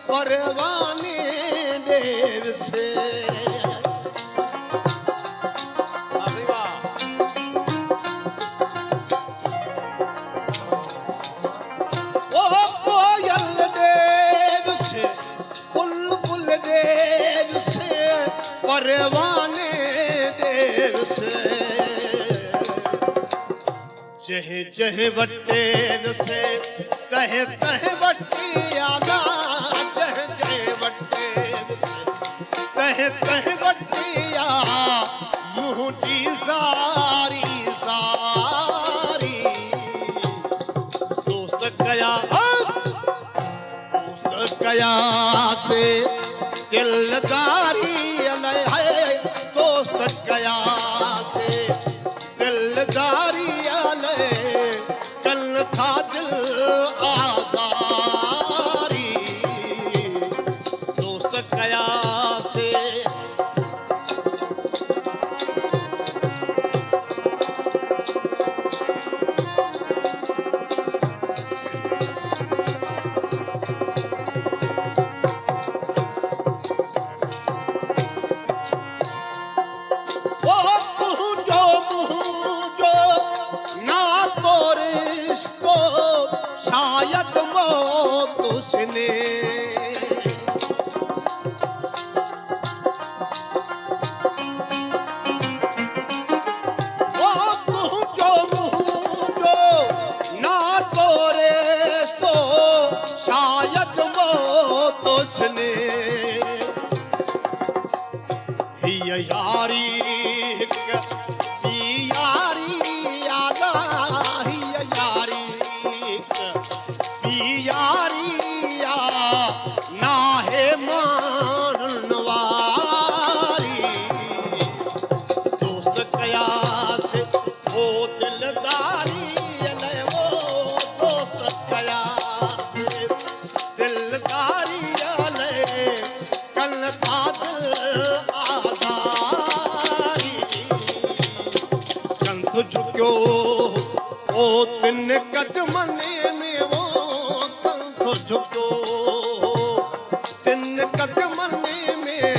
परवाने देव से ओ कोयल देव से बुलबुल देव से परवाने देव से जह जह वटेव से तह तह वटियाला तह तह वटिया मुंडी सारी सारी दोस्त कया से दिलदारी अले है दोस्त कया से दिलदारी अले कल था दिल आजारी दोस्त कया से शायद मो कयास ओ दिलदारी अलाए वो दोस्त कयास दिलदारी अलाए कल था दिल आज़ारी कंध झुकियो ओ तिन कदमनि में वो कंध झुकियो तिन कदमनि में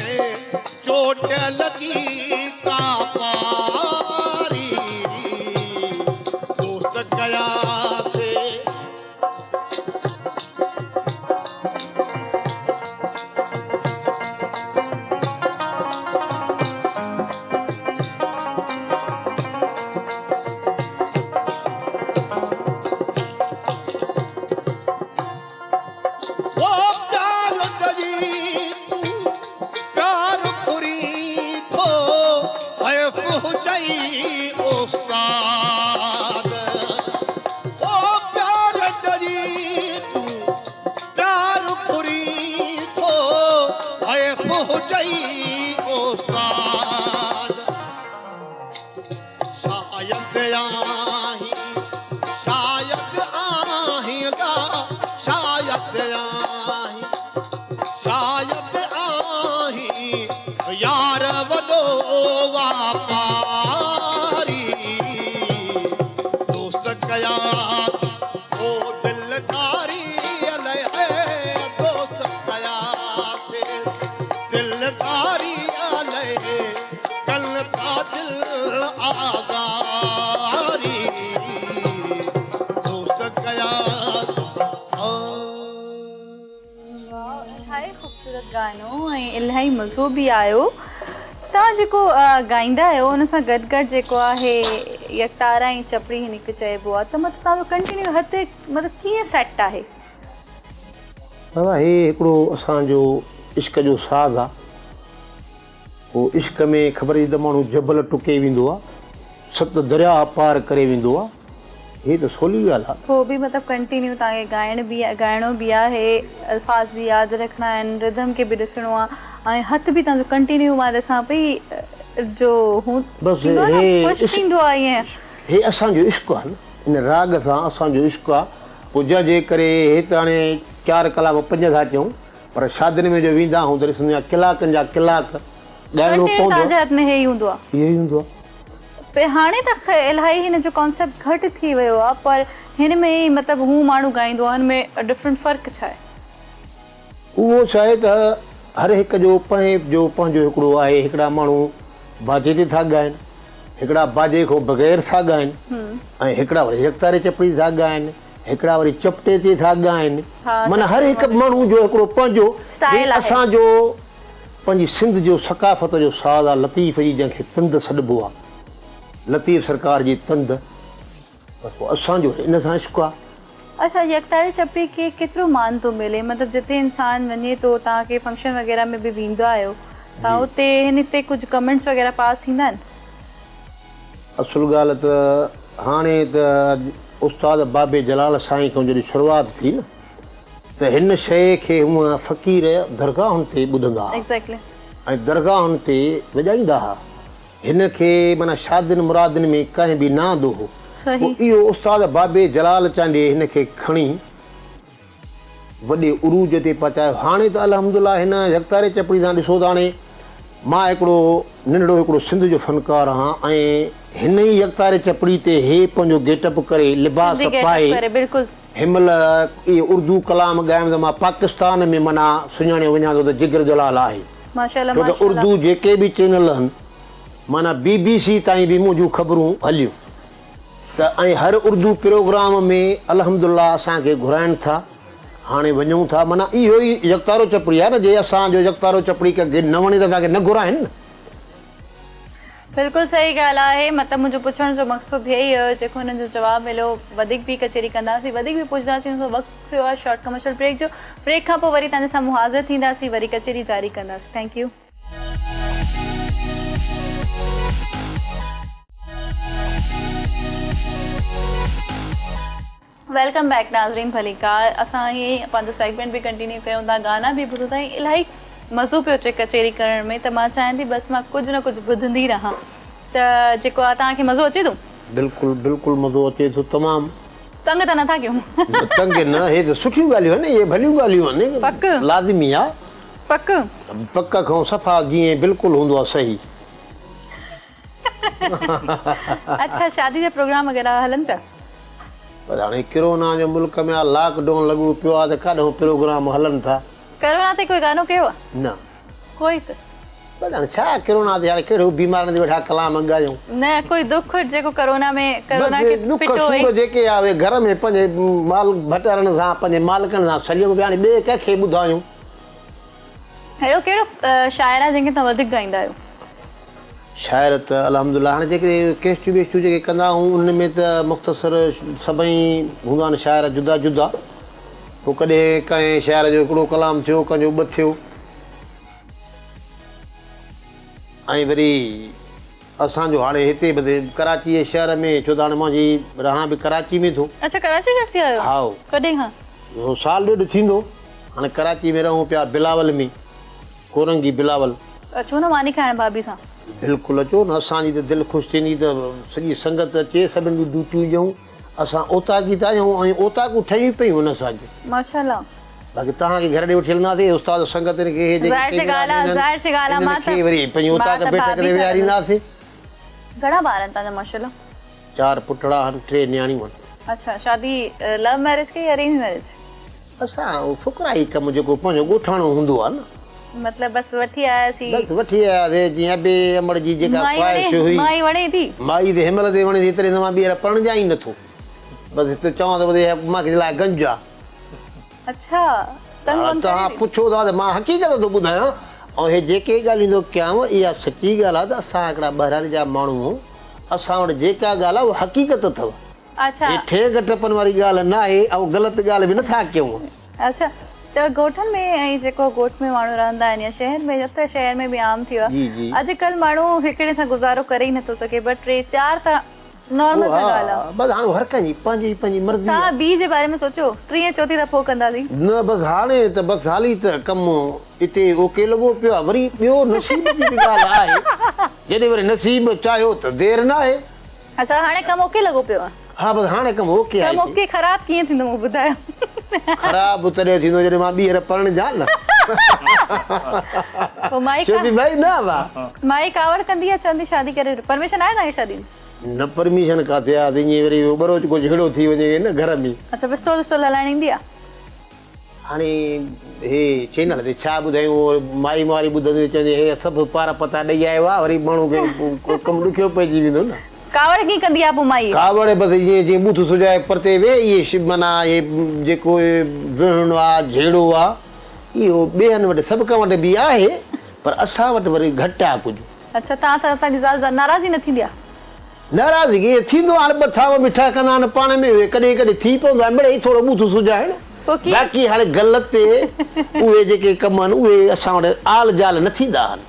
चोट लगी का पारी दोस्त कयास यार वॾो वापारी दोस्त कया ओ दिलदारी अलाए दोस्त कया से दिलदारी अलाए कल था दिल आज़ारी दोस्त कया इलाही ख़ूबसूरत गानो ऐं इलाही मज़ो बि आयो तव्हां जेको ॻाईंदा आहियो हुन सां गॾु गॾु जेको आहे यकतारा ऐं चपड़ी हिनखे चइबो आहे त मतिलबु तव्हांजो कंटिन्यू हथ मतिलबु कीअं सेट आहे बाबा हे हिकिड़ो असांजो इश्क जो साज़ आहे पोइ इश्क में ख़बर ई त माण्हू जबल टुके वेंदो आहे 7 दरिया पार करे वेंदो आहे हे त सवली ॻाल्हि आहे पोइ बि मतिलबु कंटिन्यू तव्हांखे ॻाइणो बि आहे अल्फाज़ बि यादि रखणा आहिनि रिदम खे बि ॾिसणो आहे ऐं हथ बि तव्हांजो कंटिन्यू मां ॾिसां पई जो हू बसि ख़ुशि थींदो आहे ईअं हे असांजो इश्क आहे न इन राग सां असांजो इश्क आहे पोइ जंहिंजे करे हे त हाणे 4 कलाक 5 था चऊं पर शादियुनि में जो वेंदा आहियूं त ॾिसंदा आहियूं कलाकनि जा कलाक ॻाइणो पवंदो तव्हांजे हथ में हे ई हूंदो आहे इहो ई हूंदो आहे हाणे त इलाही हिन जो कॉन्सेप्ट घटि थी वियो आहे पर हिन में ई मतिलबु हू माण्हू ॻाईंदो आहे हिन में डिफरेंट फ़र्क़ु छा आहे उहो छा आहे त हर हिक जो पंहिंजो हिकिड़ो आहे हिकिड़ा माण्हू बाजे ते था ॻाइनि हिकिड़ा बाजे खां बग़ैर था ॻाइनि ऐं हिकिड़ा वरी यकतारे चपड़ी था ॻाइनि हिकिड़ा वरी चपटे ते था ॻाइनि माना हर हिकु माण्हू जो हिकिड़ो पंहिंजो असांजो पंहिंजी सिंध जो सकाफ़त जो साज़ आहे लतीफ़ जी जंहिंखे तंद सॾिबो आहे लतीफ़ सरकार जी तंद पोइ असांजो इन सां इश्क आहे अच्छा यकतारे चपड़ी खे केतिरो मान थो मिले मतिलबु जिते इंसानु वञे थो तव्हांखे फंक्शन वग़ैरह में बि वेंदा आहियो तव्हां उते हिन ते कुझु कमेंट्स वग़ैरह पास थींदा आहिनि असुल ॻाल्हि त हाणे त उस्ताद बाबे जलाल साईं खां जॾहिं शुरूआति थी न त हिन शइ खे हूअं फ़क़ीर दरगाहुनि ते ॿुधंदा हुआ ऐं दरगाहुनि ते वॼाईंदा हुआ हिन खे माना शादियुनि मुरादियुनि में कंहिं बि न आंदो हो इहो उस्ताद बाबे जलाल चांडे हिन खे खणी वॾे उरूज ते पहुचायो हाणे त अलहमदुल्ला हिन यकतारे चपड़ी सां ॾिसो त हाणे मां हिकिड़ो नंढड़ो हिकिड़ो सिंध जो फ़नकार आहियां ऐं हिन ई यकतारे चपड़ी ते हे पंहिंजो गेटअप करे लिबास पाए हिनमहिल इहे उर्दू कलाम ॻाइण त मां पाकिस्तान में माना सुञाणे वञा थो त जिगर जलाल आहे छो त उर्दू जेके बि चैनल आहिनि माना BBC ताईं बि मुंहिंजूं ख़बरूं हलियूं त ऐं हर उर्दू प्रोग्राम में अलहमदुल्ला असांखे घुराइनि था हाणे वञूं था माना इहो ई यकतारो चपड़ी आहे न जे असांजो यकतारो चपड़ी खे न वणे त तव्हांखे न घुराइनि न बिल्कुलु सही ॻाल्हि आहे मतिलबु मुंहिंजो पुछण जो मक़सदु इहो ई हुयो जेको हिननि जो जवाबु मिलियो वधीक बि कचेरी कंदासीं वधीक बि पुछंदासीं हुन वक़्तु थियो आहे शॉर्ट कमर्शियल ब्रेक जो ब्रेक खां पोइ वरी तव्हांजे साम्हूं हाज़िर थींदासीं वरी कचेरी जारी कंदासीं थैंक यू वेलकम बैक नाज़रीन भलीकार असां ईअं पंहिंजो सेगमेंट बि कंटिन्यू कयूं था गाना बि ॿुधूं था इलाही मज़ो पियो अचे कचेरी करण में त मां चाहियां थी बसि मां कुझु न कुझु ॿुधंदी रहां त जेको आहे तव्हांखे मज़ो अचे थो? बिल्कुलु बिल्कुलु मज़ो अचे थो तमामु। तंग त नथा कयूं? तंग न, हे त सुठियूं ॻाल्हियूं आहिनि, इहे भलियूं ॻाल्हियूं आहिनि। पक लाज़मी आहे। पक पक खां सफ़ा जीअं बिल्कुलु हूंदो आहे सही। अच्छा, शादी जा प्रोग्राम वग़ैरह हलनि पिया? पर हाणे कोरोना जो मुल्क में आहे, लॉकडाउन लॻो पियो आहे त काॾों प्रोग्राम हलनि था। कोरोना ते कोई गानो कयो आहे? न कोई त बस हाणे छा कोरोना ते हाणे कहिड़ो बीमारनि ते वेठा कलाम ॻाल्हियूं। न कोई दुख जेको कोरोना में कोरोना खे दुख पिटो हुई। सूर जेके आहे घर में पंहिंजे माल भटारनि सां पंहिंजे मालिकनि सां सॼो हाणे ॿिए कंहिंखे ॿुधायूं। अहिड़ो कहिड़ो शाइर आहे जंहिंखे तव्हां वधीक ॻाईंदा आहियो? शाइर त अल्हम्दुलिल्लाह हाणे जेके केस्टियूं वेस्टियूं जेके कंदा आहियूं उन में त मुख़्तसर सभई हूंदा आहिनि शाइर जुदा जुदा। पोइ कॾहिं कंहिं शाइर जो हिकिड़ो कलाम थियो, कंहिंजो ॿ थियो। ऐं वरी असांजो हाणे हिते बि कराची शहर में, छो त हाणे मुंहिंजी रहां बि कराची में थो। अच्छा, कराची शिफ्ट थी आहियो? हा। कॾहिं खां? साल ॾेढ थींदो। हाणे कराची में रहूं पिया, बिलावल में, कोरंगी बिलावल। अचो न मानी खाइण भाभी सां। बिल्कुलु अचो न, असांजी त दिलि ख़ुशि थींदी त सॼी संगत अचे, सभिनी जूं ड्यूटियूं ॾियूं। असां ओताकी था आहियूं ऐं ओताकूं ठहियूं पियूं हुन असांजी। माशाल्लाह। बाक़ी तव्हांखे घर ॾे वठी हलंदासीं, उस्ताद संगतनि खे वरी पंहिंजी ओताक बैठक ते विहारींदासीं। घणा ॿार आहिनि तव्हांजा? माशाल्लाह। 4 पुटड़ा आहिनि, 3 न्याणियूं आहिनि। अच्छा, शादी लव मैरिज की अरेंज मैरिज? असां फुकराई कमु जेको पंहिंजो ॻोठाणो हूंदो आहे न, मतलब बस वठी आयासीं। बस वठी आयासीं। जीअं बे अमड़ जी जेका ख्वाहिश हुई, माई वणे थी, माई ते हिमल ते वणे थी, एतिरे मां ॿीहर पढ़णजा ई नथो। बसि हिते चवां त मूंखे लाइ गंज आहे। अच्छा, तव्हां पुछो था त मां हक़ीक़त थो ॿुधायां। ऐं हे जेके ॻाल्हियूं थो कयांव इहा सची ॻाल्हि आहे त असां हिकिड़ा ॿाहिरि जा माण्हू, असां वटि जेका ॻाल्हि आहे उहा हक़ीक़त अथव। अच्छा, ठेक टपनि वारी ॻाल्हि न आहे ऐं ग़लति ॻाल्हि बि नथा कयूं। अच्छा, त ॻोठनि में ऐं जेको ॻोठ में माण्हू रहंदा आहिनि या शहर में, जब त शहर में बि आम थियो आहे, अॼुकल्ह माण्हू हिकिड़े सां गुज़ारो करे ई नथो सघे, ॿ 3 4 त नॉर्मल ॻाल्हि आहे। बसि हाणे हर कंहिंजी पंहिंजी पंहिंजी मर्ज़ी। तव्हां ॿी जे बारे में सोचो, 3 4 दफ़ो कंदासीं न। बसि हाणे त बसि हाली त कमु हिते ओके लॻो पियो आहे। वरी ॿियो नसीब जी बि ॻाल्हि आहे, जॾहिं वरी नसीब चाहियो त देरि न आहे। अच्छा, हाणे कमु ओके लॻो पियो आहे? हा, बसि हाणे कमु ओके आहे। कमु ओके ख़राबु कीअं थींदो मूं ॿुधायो? ख़राबु तॾहिं थींदो जॾहिं मां ॿीहर पढ़णजा न। माई कावड़ कंदी आहे, चवंदी शादी करे। परमिशन आहे तव्हांखे शादी? न परमिशन काथे आहे, ईअं वरी बरोच कुझु अहिड़ो थी वञे न घर में। अच्छा, पिस्तौल विस्तौल हलाइण ईंदी आहे? हाणे हे चैनल ते छा ॿुधायूं, माई वारी ॿुधंदी चवंदी हे सभु पार पता ॾेई आयो आहे, वरी माण्हू खे कमु ॾुखियो पइजी वेंदो न। कावड़ कीअं कंदी आहे पोइ माई? कावड़ बसि ईअं जीअं बूथ सुजाए परते वे, इहे माना इहे जेको विहणो आहे, झेड़ो आहे, इहो ॿियनि वटि सभु खां वटि बि आहे, पर असां वटि वरी घटि आहे कुझु। अच्छा, तव्हां सां तव्हांजी ज़ाल नाराज़ी न थींदी आहे? नाराज़गी थींदो आहे, हाणे 2 थाव मिठा कंदा आहिनि पाण में, कॾहिं कॾहिं थी पवंदो आहे मिड़ेई थोरो बूथ सुजाइण। बाक़ी हाणे ग़लति उहे जेके कम आहिनि उहे असां वटि आल जाल न थींदा आहिनि।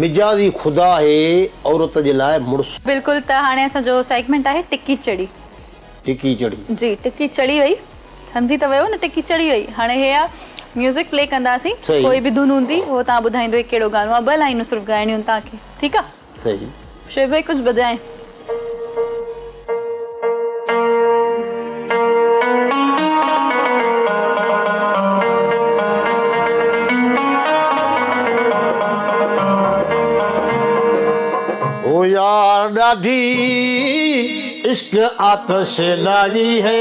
मिजाज़ी ख़ुदा आहे औरत जे लाइ मुड़ुस। बिल्कुलु। त हाणे असांजो सेगमेंट आहे टिकी चढ़ी। टिकी चढ़ी जी, टिकी चढ़ी वई, सम्झी त वियो न, टिकी चढ़ी वई। हाणे हे आहे म्यूज़िक प्ले कंदासीं, कोई बि धुन हूंदी उहो तव्हां ॿुधाईंदो कहिड़ो गानो आहे। 2 लाइनूं सिर्फ़ु ॻाइणियूं आहिनि तव्हांखे, ठीकु आहे? सही। शोएब भाई कुछ बजाएं। ओ यार ॾाढी इश्क आतिश लाई है,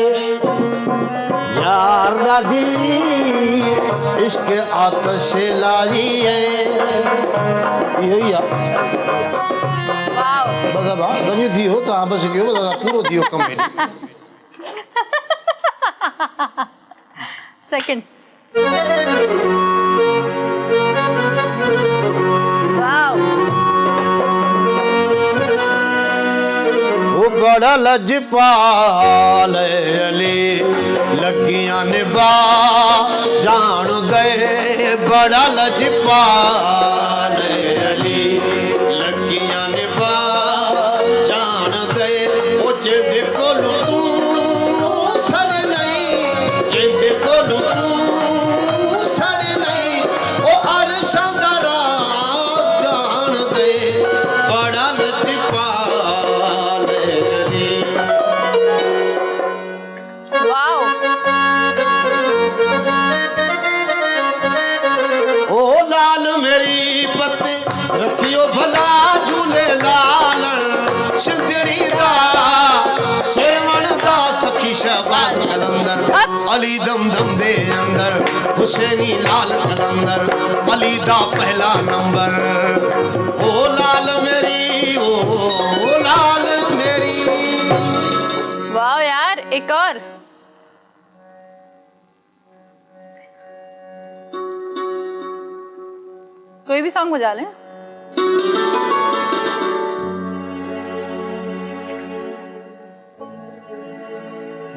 यार ॾाढी इश्क आतिश लाई है। इहो ई आहे। बस अब गंज थी हो तो बस कयो, बस पूरो थियो कम में। सेकंड। वाओ। वो बड़ा लजपाल अली लगियां निभा जान गए, बड़ा लजपाल अली लगियां निभा जान गए। ओ जिद कोलू तू सड़ नहीं, जिद कोलू तू सड़ नहीं, ओ अरशां दा राह जान दे, बड़ा सिंधड़ी दा सेवण दा सखी शहबाज कलंदर अली दम दम दे अंदर हुसैनी लाल कलंदर अली दा पहला नंबर ओ लाल मेरी ओ लाल मेरी। वाह यार, एक और। कोई भी सॉन्ग बजा लें।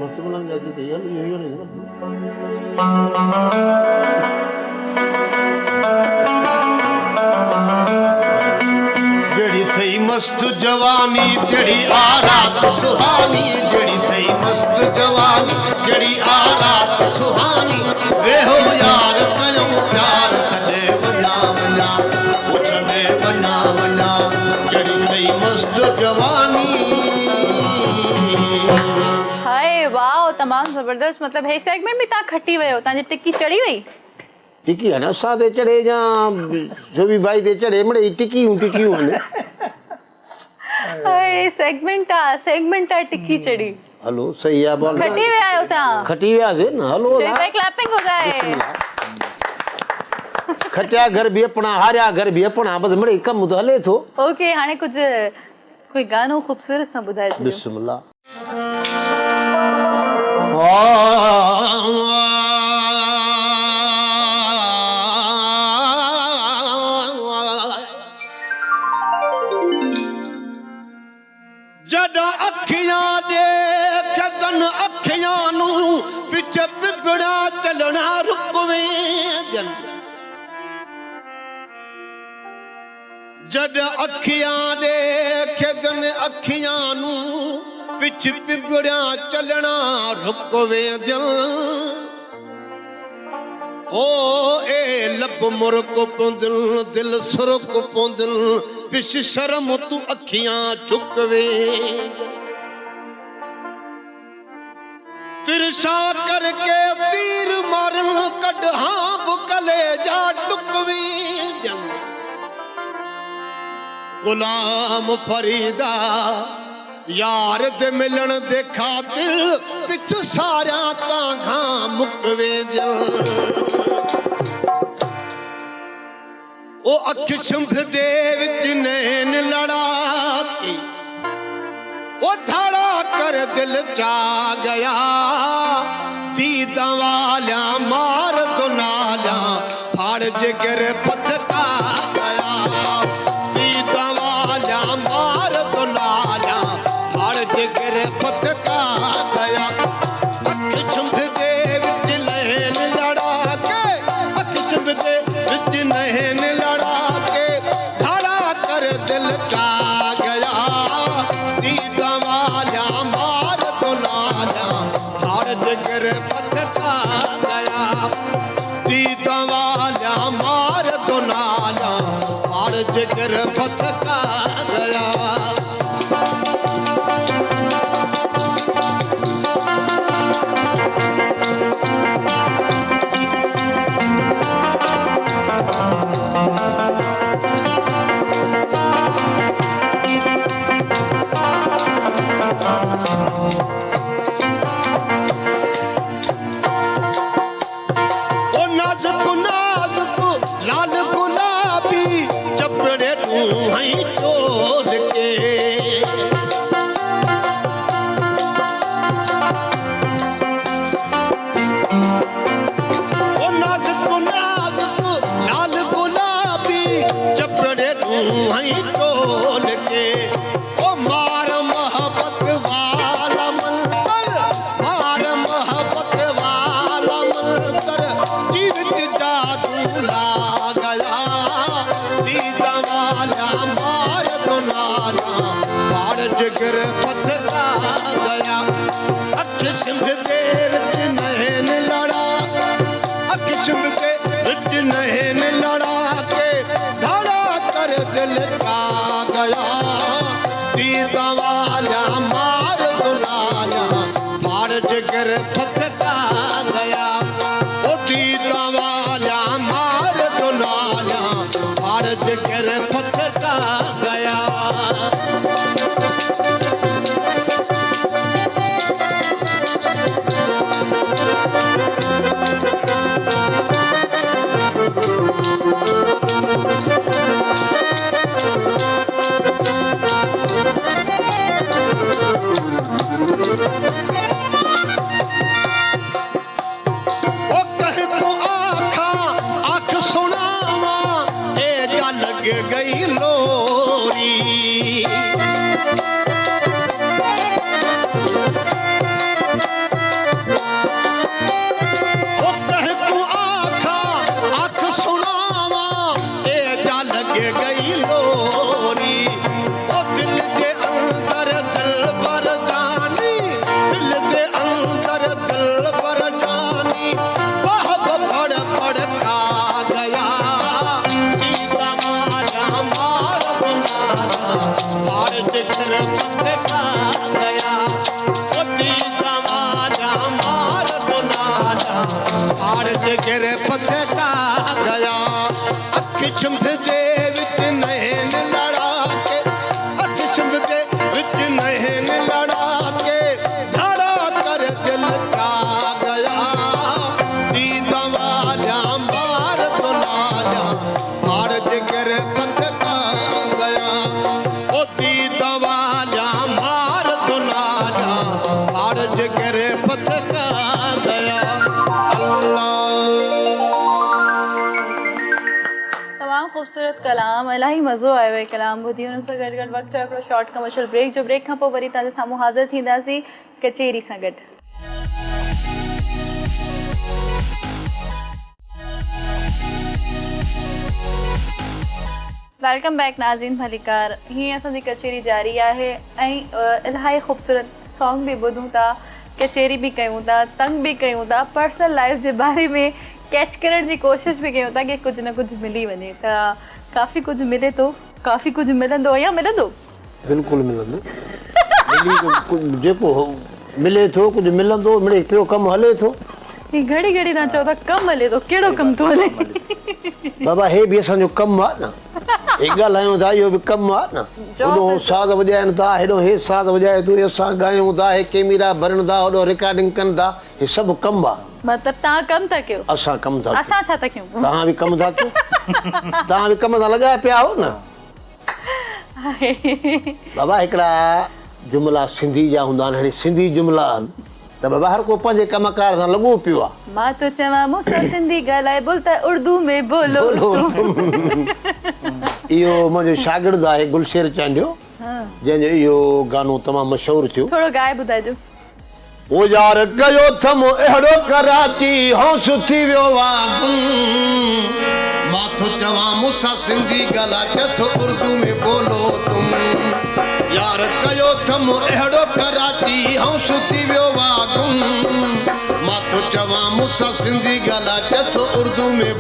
मस्त बना जाती थी यार, यही नहीं जड़ी थई मस्त जवानी जड़ी आ रात सुहानी, जड़ी थई मस्त जवानी जड़ी आ रात सुहानी, वे हो यार कयो प्यार छड़े वना वना वो छड़े वना वना, जड़ी थई मस्त जवानी। हाय वाह, तमाम जबरदस्त। मतलब हे सेगमेंट में ता खट्टी वे होता जे टिक्की चढ़ी वई टिकी है ना, सादे चढ़े जा जो भी भाई दे चढ़े मड़े टिकी हूं ने। हाय सेगमेंट टिक्की चढ़ी। हेलो सही है बोल। खट्टी वे आयो ता खटी वे आ ना। हेलो जय क्लैपिंग हो जाए। खटिया घर भी अपना, हारिया घर भी अपना, बस मड़े कम तो हले थो। ओके, हाने कुछ कोई गानो खूबसूरत सा बुधाए छो। बिस्मिल्लाह। जदा अखियां देखन अखियां नू पिछ पिबड़ा चलना रुकवे जन, जद अखियां देखन अखियां नू पिछ पिबड़ा चलना रुकवे जन, ओ ए लब मुरक पोंदिल दिल सुरक पोंदिल पिछ शर्म तू अखियां चुकवे, तिरछा करके तीर मारन कढ़ा बुकले जा टुकवी जन, गुलाम फरीदा यार दे मिलन दे खातिर पिछ सारा तां मुकवे जन, ओ अख शुंभ दे विच नैन लड़ा के ओ धड़ा कर दिल चा गया, दीदा वाल्या मार दो नाल्या फाड़ जिगर पथका गया, दीदा वाल्या मार दो नाल्या फाड़ जिगर पथका गया, अख शुंभ दे विच नैन लड़ा के, अख शुंभ दे विच नैन लड़ा के धड़ा कर दिल चा गया, दीदा वाल्या मार दो नाल्या फाड़ जिगर पथका गया, दीदा वाल्या मार दो नाल्या फाड़ जिगर पथका गया। लाल गुलाबी चपड़े तू हई तोड़ के, ओ नाजुक लाल गुलाबी चपड़े तू हई तोड़ के, ओ मार मोहब्बत वाला मंतर, मार मोहब्बत वाला मंतर, जीवित जादू ला गया, दीदा वाला मार दो नाला फाड़ जिगर पथका गया, अख सिंध दे विच नैन लड़ा, अख सिंध दे विच नैन लड़ा के धड़ा कर दिल का गया, दीदा वाला मार दो नाला फाड़ जिगर पथका गया, ओ दीदा वाला मार दो नाला फाड़ जिगर पथका गया। जिक्र पथ का गया उती दवाजा मार तो ना जा हार जिक्र पथ का गया अख चुंभ दे विच नैन लड़ा के अख चुंभ दे विच नैन लड़ा के झाड़ा कर दिल का गया दी दवाजा मार तो ना जा हार जिक्र पथ का गया ओती दवाजा मार तो ना जा हार जिक्र पथ का गया अल्लाह तमाम खूबसूरत कलाम इलाही मज़ो आयो आहे कलाम ॿुधी हुन सां गॾु गॾु वक़्तु आहे हिकिड़ो शॉर्ट कमर्शियल ब्रेक जो ब्रेक खां पोइ वरी तव्हांजे साम्हूं हाज़िर थींदासीं कचेरी सां गॾु वेलकम बैक नाज़रीन भलीकार हीअं असांजी कचेरी जारी आहे ऐं इलाही ख़ूबसूरत सॉन्ग बि ॿुधूं था कचेरी बि कयूं था तंग बि कयूं था पर्सनल लाइफ जे बारे में कैच करण जी कोशिशि बि कयूं था कि कुझु न कुझु मिली वञे त काफ़ी कुझु मिले थो काफ़ी कुझु मिलंदो या मिलंदो बिल्कुलु मिलंदो कुझु जेको मिले थो कुझु मिलंदो मिड़े पियो कमु हले थो ही घड़ी घड़ी तव्हां चओ था कमु हले थो कहिड़ो कमु थो हले बाबा हे बि असांजो कमु आहे न हे ॻाल्हायूं था इहो बि कमु आहे न होॾो साज़ वॼाइनि था हेॾो हे साज़ वॼाए थो असां ॻायूं था हे कैमरा भरनि था होॾो रिकॉर्डिंग कनि था हे सभु कमु आहे मतिलबु तव्हां कमु था कयो असां कमु था असां छा था कयूं तव्हां बि कमु था कयो तव्हां बि कम था लॻाए पिया हो न बाबा हिकिड़ा जुमिला सिंधी जा हूंदा आहिनि हाणे सिंधी जुमिला आहिनि त बाबा हर को पंहिंजे कमकार सां लॻो पियो आहे मां तो चवां मूंसां सिंधी ॻाल्हाए बोल त उर्दू में बोलो इहो मुंहिंजो शागिर्दु आहे गुलशेर चंद जो जंहिंजो इहो गानो तमामु मशहूरु थियो थोरो ॻाए ॿुधाइजो ओ यार कयो थम अहिड़ो कराची होश थी वियो आहे मां तो चवां मूंसां सिंधी ॻाल्हाए थो उर्दू में बोलो तुम यार कयो थम अहिड़ो कराची होश थी वियो आहे मां तो चवां मूंसां सिंधी ॻाल्हाए थो उर्दू में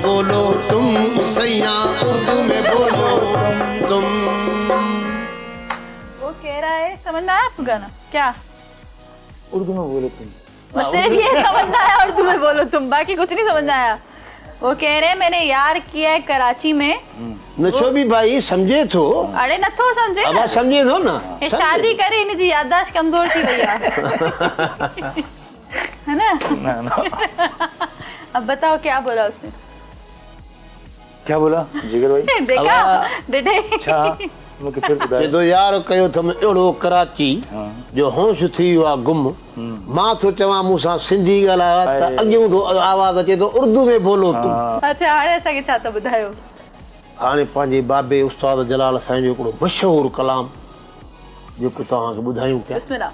बोलो तुम सैया उर्दू में बोलो तुम वो कह रहा है समझ में आया आपको गाना क्या उर्दू में बोलो तुम बस सिर्फ ये समझ में आया उर्दू में बोलो तुम बाकी कुछ नहीं समझ में आया वो कह रहे मैंने यार किया है कराची में नशो भी भाई समझे थो अरे नथो समझे अब समझे थो ना ये शादी करे इन जी याददाश्त कमजोर थी वई है है ना अब बताओ क्या बोला उसने क्या बोला जिगर भाई देखा डिठे अच्छा मूंखे फिर ॿुधायो चए थो यार कयो थम अहिड़ो कराची जो होश थी वियो आहे गुम मां थो चवां मूंसां सिंधी ॻाल्हाए त अॻियूं थो आवाज़ अचे थो उर्दू में बोलो तूं अच्छा हाणे असांखे छा था ॿुधायो हाणे पंहिंजे बाबे उस्ताद जलाल साईं जो हिकिड़ो मशहूरु कलाम जेको तव्हांखे ॿुधायूं पिया बिस्मिल्लाह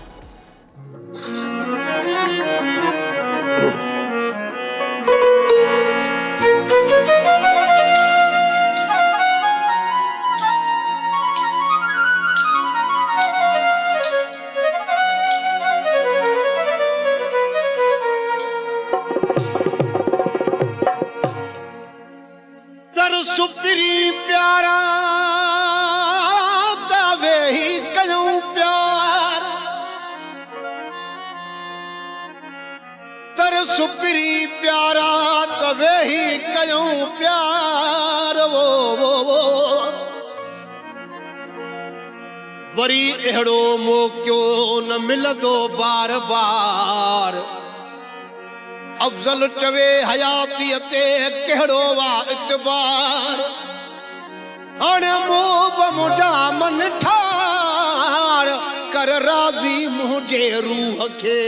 सुपरी प्यारा दावे ही कयूं प्यार तर सुपरी प्यारा तवे ही कयूं प्यार वो वरी अहिड़ो मौक़ो न मिलंदो बार बार अफजल चवे हयातीअ ते कहिड़ो वा इतबार हाणे मूं मुंहिंजा मन ठार कर राज़ी मुंहिंजे रूह खे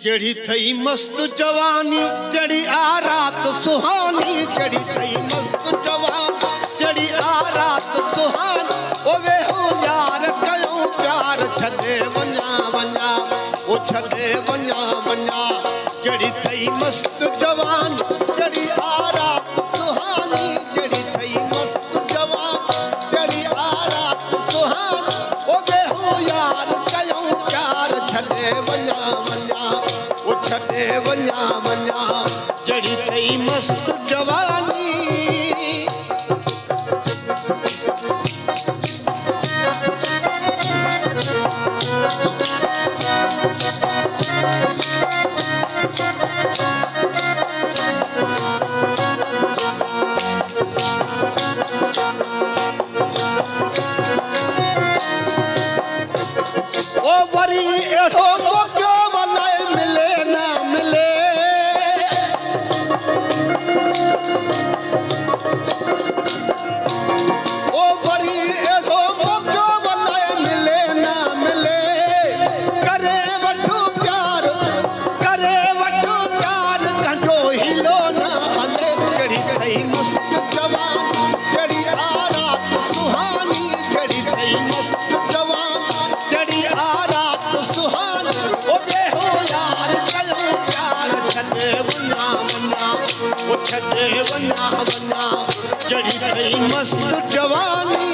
जड़ी थई मस्त जवानी जड़ी आ रात सुहानी जड़ी थई मस्त जवानी जड़ी आ रात सुहानी ओवे हो यार कयो प्यार छॾे वञा वञा ओ छॾे वञा वञा जड़ी थई मस्त जवानी जड़ी आ रात सुहानी जड़ी थई मस्त जवानी जड़ी आ रात सुहानी ओवे हो यार कयो प्यार छॾे वञा वञा ओ छॾे वञा वञा जड़ी थई मस्त जवानी ओ वरी एड़ो मौको वलाए मिले ना मिले ओ वरी एड़ो मौको वलाए मिले ना मिले करे वठो प्यार कंडो हिलो ना हले जड़ी थई मस्त जवान जड़ी आ रात सुहानी जड़ी थई मस्त जवान जड़ी आ रात सुहानी ओ बेहो यार कयो प्यार छॾे वञा वञा ओ छॾे वञा वञा जड़ी थई मस्त जवानी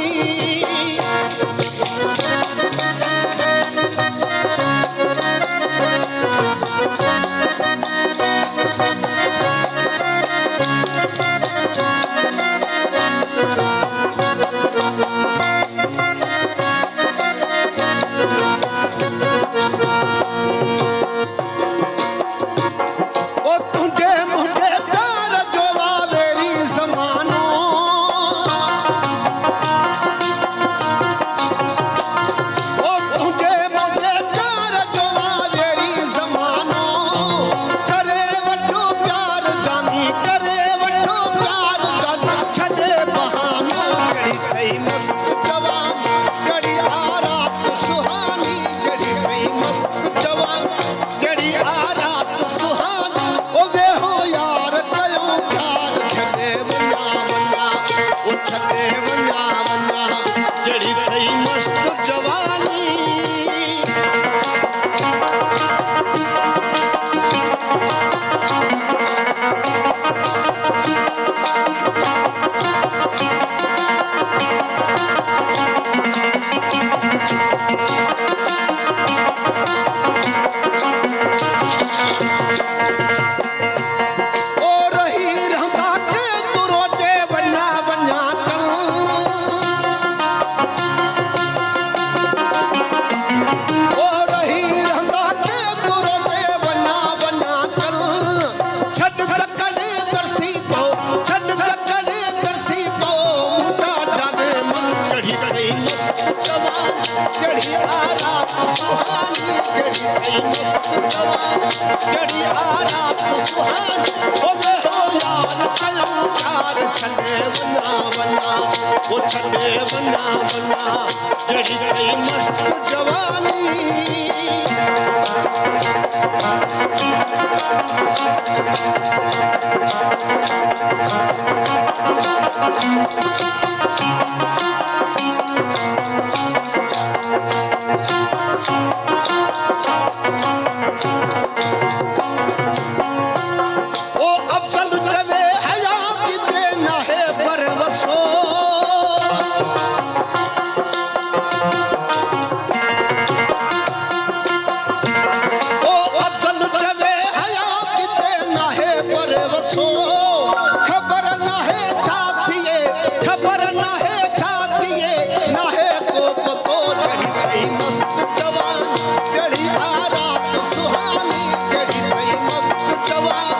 ओ तुझे मुझे प्यार जो वावेरी ज़मानो ओ तुझे मुझे प्यार जो वावेरी ज़मानो करे वठो प्यार जानी करे वठो प्यार जानी छॾे बहानो जड़ी थई मस्त जवान जड़ी आ रात सुहानी जड़ी थई मस्त जवान जड़ी आ रात सुहानी ओ वेहो यार कयो प्यार छॾे वञा वञा ओ छॾे वञा वञा जड़ी थई मस्त जवानी ओ रही रहंदा के तू रोटे वञा वञा कल ओ रही रहंदा के तू रोटे वञा वञा कल छॾ तकड़े तरसी पो छॾ तकड़े तरसी पो मुंडा जाने मन जड़ी थई मस्त जवान जड़ी आ रात सुहानी जड़ी थई मस्त जवान जड़ी आ रात सुहानी ओ वेहो यार कयो प्यार छॾे वञा वञा ओ छॾे वञा वञा जड़ी थई मस्त जवानी ओ अफजल जवे हयात ते नाहे परवसो ओ अफजल जवे हयात ते नाहे परवसो खबर नाहे छा थिए खबर नाहे छा थिए नाहे को पतो जड़ी थई मस्त जवान जड़ी आ रात सुहानी जड़ी थई मस्त जवान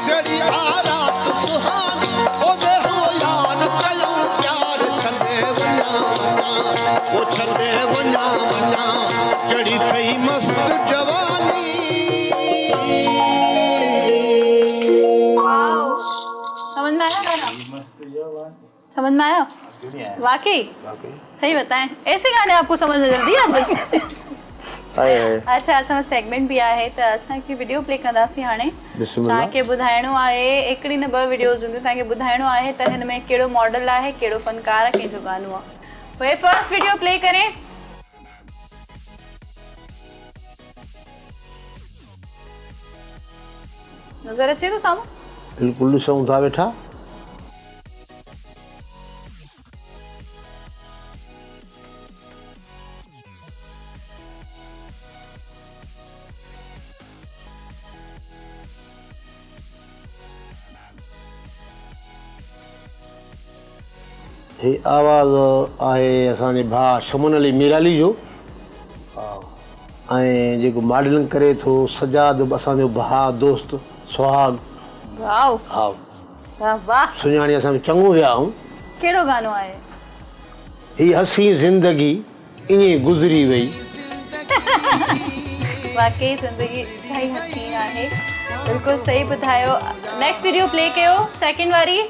जड़ी आ रात सुहानी ओ वेहो यार कयो प्यार छॾे वञा वञा ओ छॾे वञा वञा जड़ी थई मस्त जवानी वाओ समझ में आया गाना मस्त जवान समझ में आया दुनिया है वाकई वाकई सही बताएं ऐसे गाने आपको समझ में जल्दी आते हैं आहे अच्छा असां सेगमेंट बि आहे त असांखे वीडियो प्ले कंदासीं हाणे बिस्मिल्लाह। तव्हांखे ॿुधाइणो आहे हिकिड़ी न ॿ वीडियोज़ हूंदियूं तव्हांखे ॿुधाइणो आहे त हिन में कहिड़ो मॉडल आहे कहिड़ो फनकार आहे कंहिंजो गानो आहे वही फर्स्ट वीडियो प्ले करें नज़र अचे थो साम्हूं बिल्कुलु ॾिसूं था वेठा ही आवाज़ आहे असांजे भाउ शमन अली मीराली जो ऐं जेको मॉडलिंग करे थो सजाद असांजो भाउ दोस्त सुहाग। वाओ हा वाह वाह, सुञाणी असां चङो विया आहियूं। कहिड़ो गानो आहे? ही हसी ज़िंदगी ईअं गुज़री वई। वाकई ज़िंदगी इलाही हसीन आहे, बिल्कुलु सही ॿुधायो। नेक्स्ट वीडियो प्ले कयो, सेकंड वारी।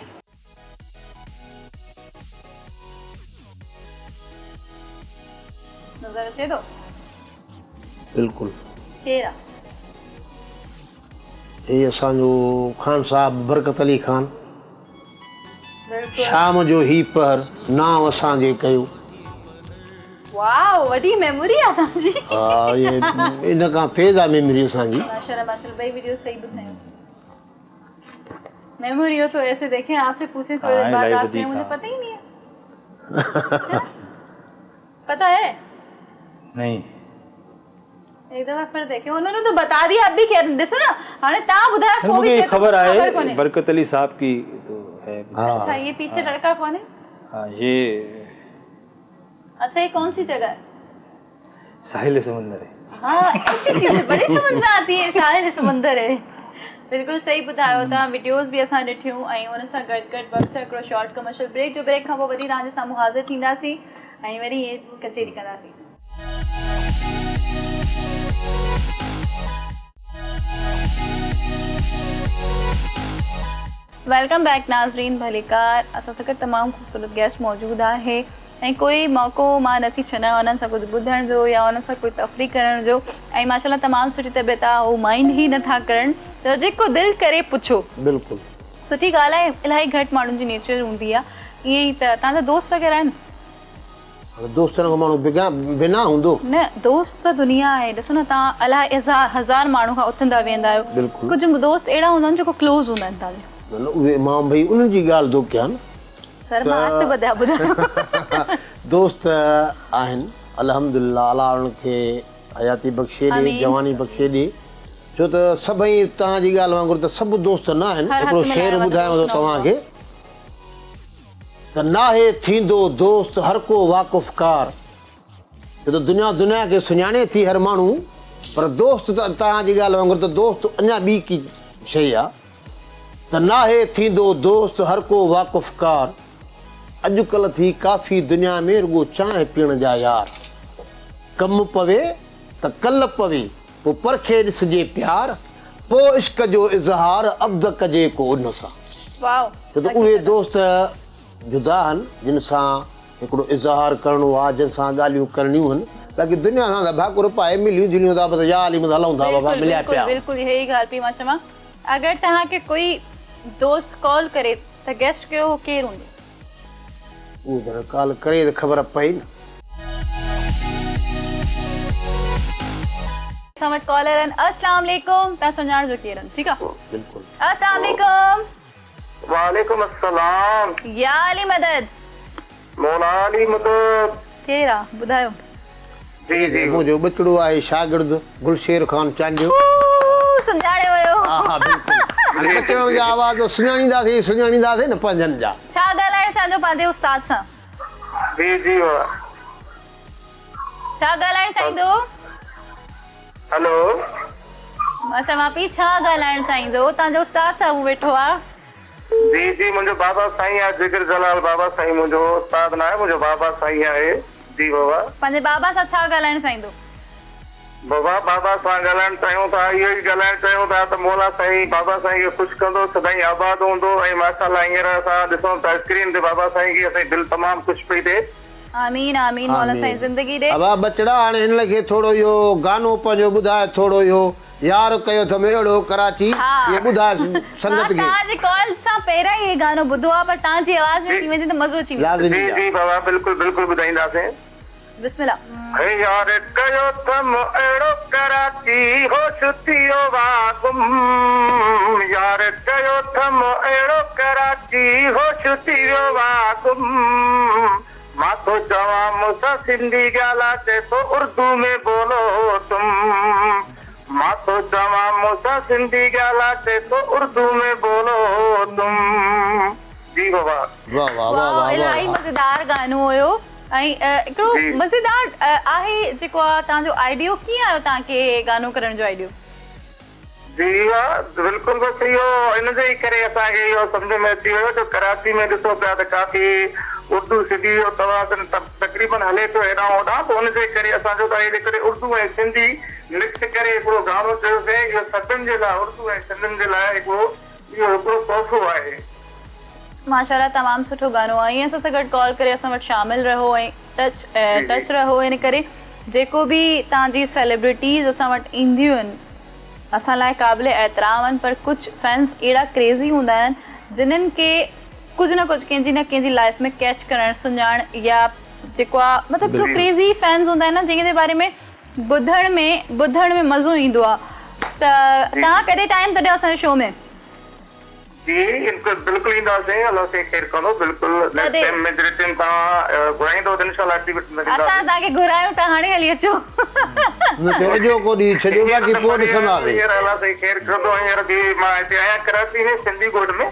नज़र अचे थो? बिल्कुलु। केरु आहे? हे असांजो ख़ान साहब बरकत अली ख़ान। बिल्कुलु। शाम जो ही पहर नाम असांजे कयो। वाओ, वॾी मेमोरी आहे तव्हांजी। हा, ये इन खां तेज़ आहे मेमोरी असांजी। माशाल्लाह माशाल्लाह, ॿई वीडियो सही ॿुधायो। मेमोरी हो तो ऐसे देखें, आपसे पूछे थोड़ी देर बाद आपने, मुझे पता ही नहीं है। पता है? नहीं। एक दफा फिर देखे, उन्होंने तो बता दिया, अब भी कह देखो ना, हमने ता बुधाया को भी चेक खबर आए कौन है? बरकत अली साहब की तो है। अच्छा, ये पीछे लड़का कौन है? हाँ, ये अच्छा, ये कौन सी जगह है? साहिल समंदर है। हाँ, ऐसी चीजें बड़ी समझ में आती है, साहिल समंदर है। बिल्कुल सही ॿुधायो था। वीडियोस भी असां ॾिठियूं ऐं हुन सां गॾु गॾु वक़्तु हिकिड़ो शॉर्ट कमर्शियल ब्रेक, जो ब्रेक खां पोइ वरी तव्हांजे साम्हूं हाज़िर थींदासीं ऐं वरी ये कचेरी कंदासीं। वेलकम बैक नाज़रीन भलीकार। असां सां गॾु तमामु ख़ूबसूरत गेस्ट मौजूदु आहे ऐं कोई मौक़ो मां नथी छॾां उन्हनि सां कुझु ॿुधण जो या उन्हनि सां कोई तफ़री करण जो। ऐं माशाल्लाह तमामु सुठी तबियत आहे, उहो माइंड ई नथा करनि, त जेको दिलि करे पुछो। बिल्कुलु सुठी ॻाल्हि आहे। इलाही घटि माण्हुनि जी नेचर हूंदी आहे ईअं ई। त तव्हांजा दोस्त वग़ैरह आहिनि? दोस्तनि खां माण्हू बिना हूंदो न, दोस्त त दुनिया आहे। ॾिसो न, तव्हां अलाए हज़ार माण्हू खां उथंदा वेंदा आहियो। बिल्कुलु। कुझु दोस्त अहिड़ा हूंदा आहिनि जेको क्लोज़ हूंदा आहिनि तव्हांजा। उहे मां भई उन्हनि जी ॻाल्हि थो कयां न। सर मां हथ ॿुधाया ॿुधायो। दोस्त आहिनि अल्हम्दुलिल्लाह, अलाह उन्हनि खे हयाती बख़्शे ॾे, जवानी बख़्शे ॾे। छो त सभई तव्हांजी ॻाल्हि वांगुरु त सभु दोस्त न आहिनि। हिकिड़ो शेर ॿुधायांव थो तव्हांखे त नाहे थींदो दोस्त हर को वाक़ुफ़कार। छो त दुनिया खे सुञाणे थी हर माण्हू, पर दोस्त त तव्हांजी ॻाल्हि वांगुरु त दोस्त अञा ॿी की शइ आहे। त नाहे थींदो दोस्त हर को वाक़ुफ़कार। अॼुकल्ह थी काफ़ी दुनिया में रुॻो चांहि पीअण जा यार। कमु पवे त कल्ह पवे, पोइ परखे ॾिसजे प्यार, पोइ इश्क जो इज़हार अब्द कजे को उन सां। वाओ। छो त उहे दोस्त जुदा आहिनि जिन सां हिकिड़ो इज़हार करिणो आहे, जिन सां ॻाल्हियूं करणियूं आहिनि। बाक़ी दुनिया सां त भाकुर पाए मिलियूं जुलियूं था, बसि यार हलूं था, बाबा मिलिया पिया। बिल्कुलु इहे ई ॻाल्हि पई मां चवां। अगरि तव्हांखे कोई दोस्त कॉल करे त गेस्ट कयो, हो केरु हूंदो? उहो कॉल करे त ख़बर पई न। असां वटि कॉलर आहिनि। अस्सलाम वालेकुम। तव्हां सुञाण जो केरु आहिनि? ठीकु आहे, बिल्कुलु। अस्सलाम वालेकुम। वालेकुम अस्सलाम। या अली मदद। मौला अली मदद। केरु आहे ॿुधायो? जी जी, मुंहिंजो ॿचिड़ो आहे शागिर्द गुलशेर ख़ान चांडियो। सुञाणे वियो। हा हा बिल्कुलु। ॿचिड़नि जा आवाज़ सुञाणींदासीं न पंहिंजनि जा। छा ॻाल्हाइण चाहियो पंहिंजे उस्ताद सां? जी जी। छा ॻाल्हाइण चाहींदो? हेलो। मां चवां पई छा ॻाल्हाइण चाहींदो? तव्हांजो उस्ताद सां वेठो आहे। जी जी, मुंहिंजो बाबा साईं आहे, जिगर जलाल बाबा साईं मुंहिंजो उस्ताद न आहे, मुंहिंजो बाबा साईं आहे। जी बाबा। पंहिंजे बाबा सां छा ॻाल्हाइण चाहींदो? बाबा सां ॻाल्हाइण चाहियूं था, इहो ई ॻाल्हाइण चाहियूं था त मौला साईं बाबा साईं खे ख़ुशि कंदो, सदाईं आबाद हूंदो। ऐं माशाल्लाह हींअर असां ॾिसूं था स्क्रीन ते बाबा साईं खे, असांजी दिलि तमामु ख़ुशि पई थिए। आमीन आमीन। मौला साईं ज़िंदगी ॾे। अब बचड़ा हाणे हिन खे थोरो इहो गानो पंहिंजो ॿुधाए, थोरो इहो यार कयो अथमि अहिड़ो कराची, ये ॿुधाए संगत खे। तव्हांजी कॉल सां पहिरियों ई गानो ॿुधो आहे, पर तव्हांजी आवाज़ में थी वेंदी त मज़ो अची वेंदो। जी जी बाबा, बिल्कुलु बिल्कुलु ॿुधाईंदासीं। बिस्मिल्लाह। यार कयो थम अहिड़ो कराची होश थियो वागुम। यार कयो थम अहिड़ो कराची होश थियो वागुम। मां तो चवां मूंसां सिंधी ॻाल्हाए तो उर्दू में बोलो तुम। मां तो चवां मूंसां सिंधी ॻाल्हाए तो उर्दू में बोलो तुम। जी बाबा। वाह वाह वाह वाह इलाही वाह मज़ेदार गानो हुयो ऐं हिकिड़ो जी। मज़ेदार आहे जेको आहे तव्हांजो आइडियो कीअं आयो तव्हांखे गानो करण जो आइडियो? जी हा बिल्कुलु बसि इहो इनजे ई करे असांखे इहो सम्झ में अची वियो जो कराची में ॾिसो पिया त काफ़ी उर्दू सिंधी जो तवाज़ुन तक़रीबन हले पियो हेॾां होॾां, त उनजे करे असांजो त हिन करे उर्दू ऐं सिंधी मिक्स करे हिकिड़ो गानो चयोसीं। इहो सभिनि जे लाइ उर्दू ऐं सिंधियुनि जे लाइ इहो हिकिड़ो तोहफ़ो आहे। माशाल्लाह तमामु सुठो गानो आहे। ईअं असां सां गॾु कॉल करे असां वटि शामिल रहो ऐं टच रहो। इन करे जेको बि तव्हांजी सेलिब्रिटीज़ असां वटि ईंदियूं आहिनि असां लाइ क़ाबिल एतिराम आहिनि, पर कुझु फैंस अहिड़ा क्रेज़ी हूंदा आहिनि जिन्हनि खे कुझु न कुझु कंहिंजी न कंहिंजी लाइफ में कैच करणु सुञाण या जेको आहे मतिलबु हिकिड़ो क्रेज़ी फैंस हूंदा आहिनि न जंहिंजे बारे में ॿुधण में मज़ो ईंदो आहे। त तव्हां कॾहिं टाइम कढियो असांजे शो में? जी बिल्कुलु ईंदासीं, अलाह से ख़ैर कंदो। बिल्कुलु नेक्स्ट टाइम में जॾहिं तव्हां घुराईंदो त इंशाल्लाह अची असां तव्हांखे घुरायूं त हाणे हली अचो। न चइजो कोॾी छॾियो बाक़ी पोइ ॾिसंदासीं। हींअर अलाह से ख़ैर कंदो। हींअर बि मां हिते आहियां कराची में सिंधी ॻोठ में।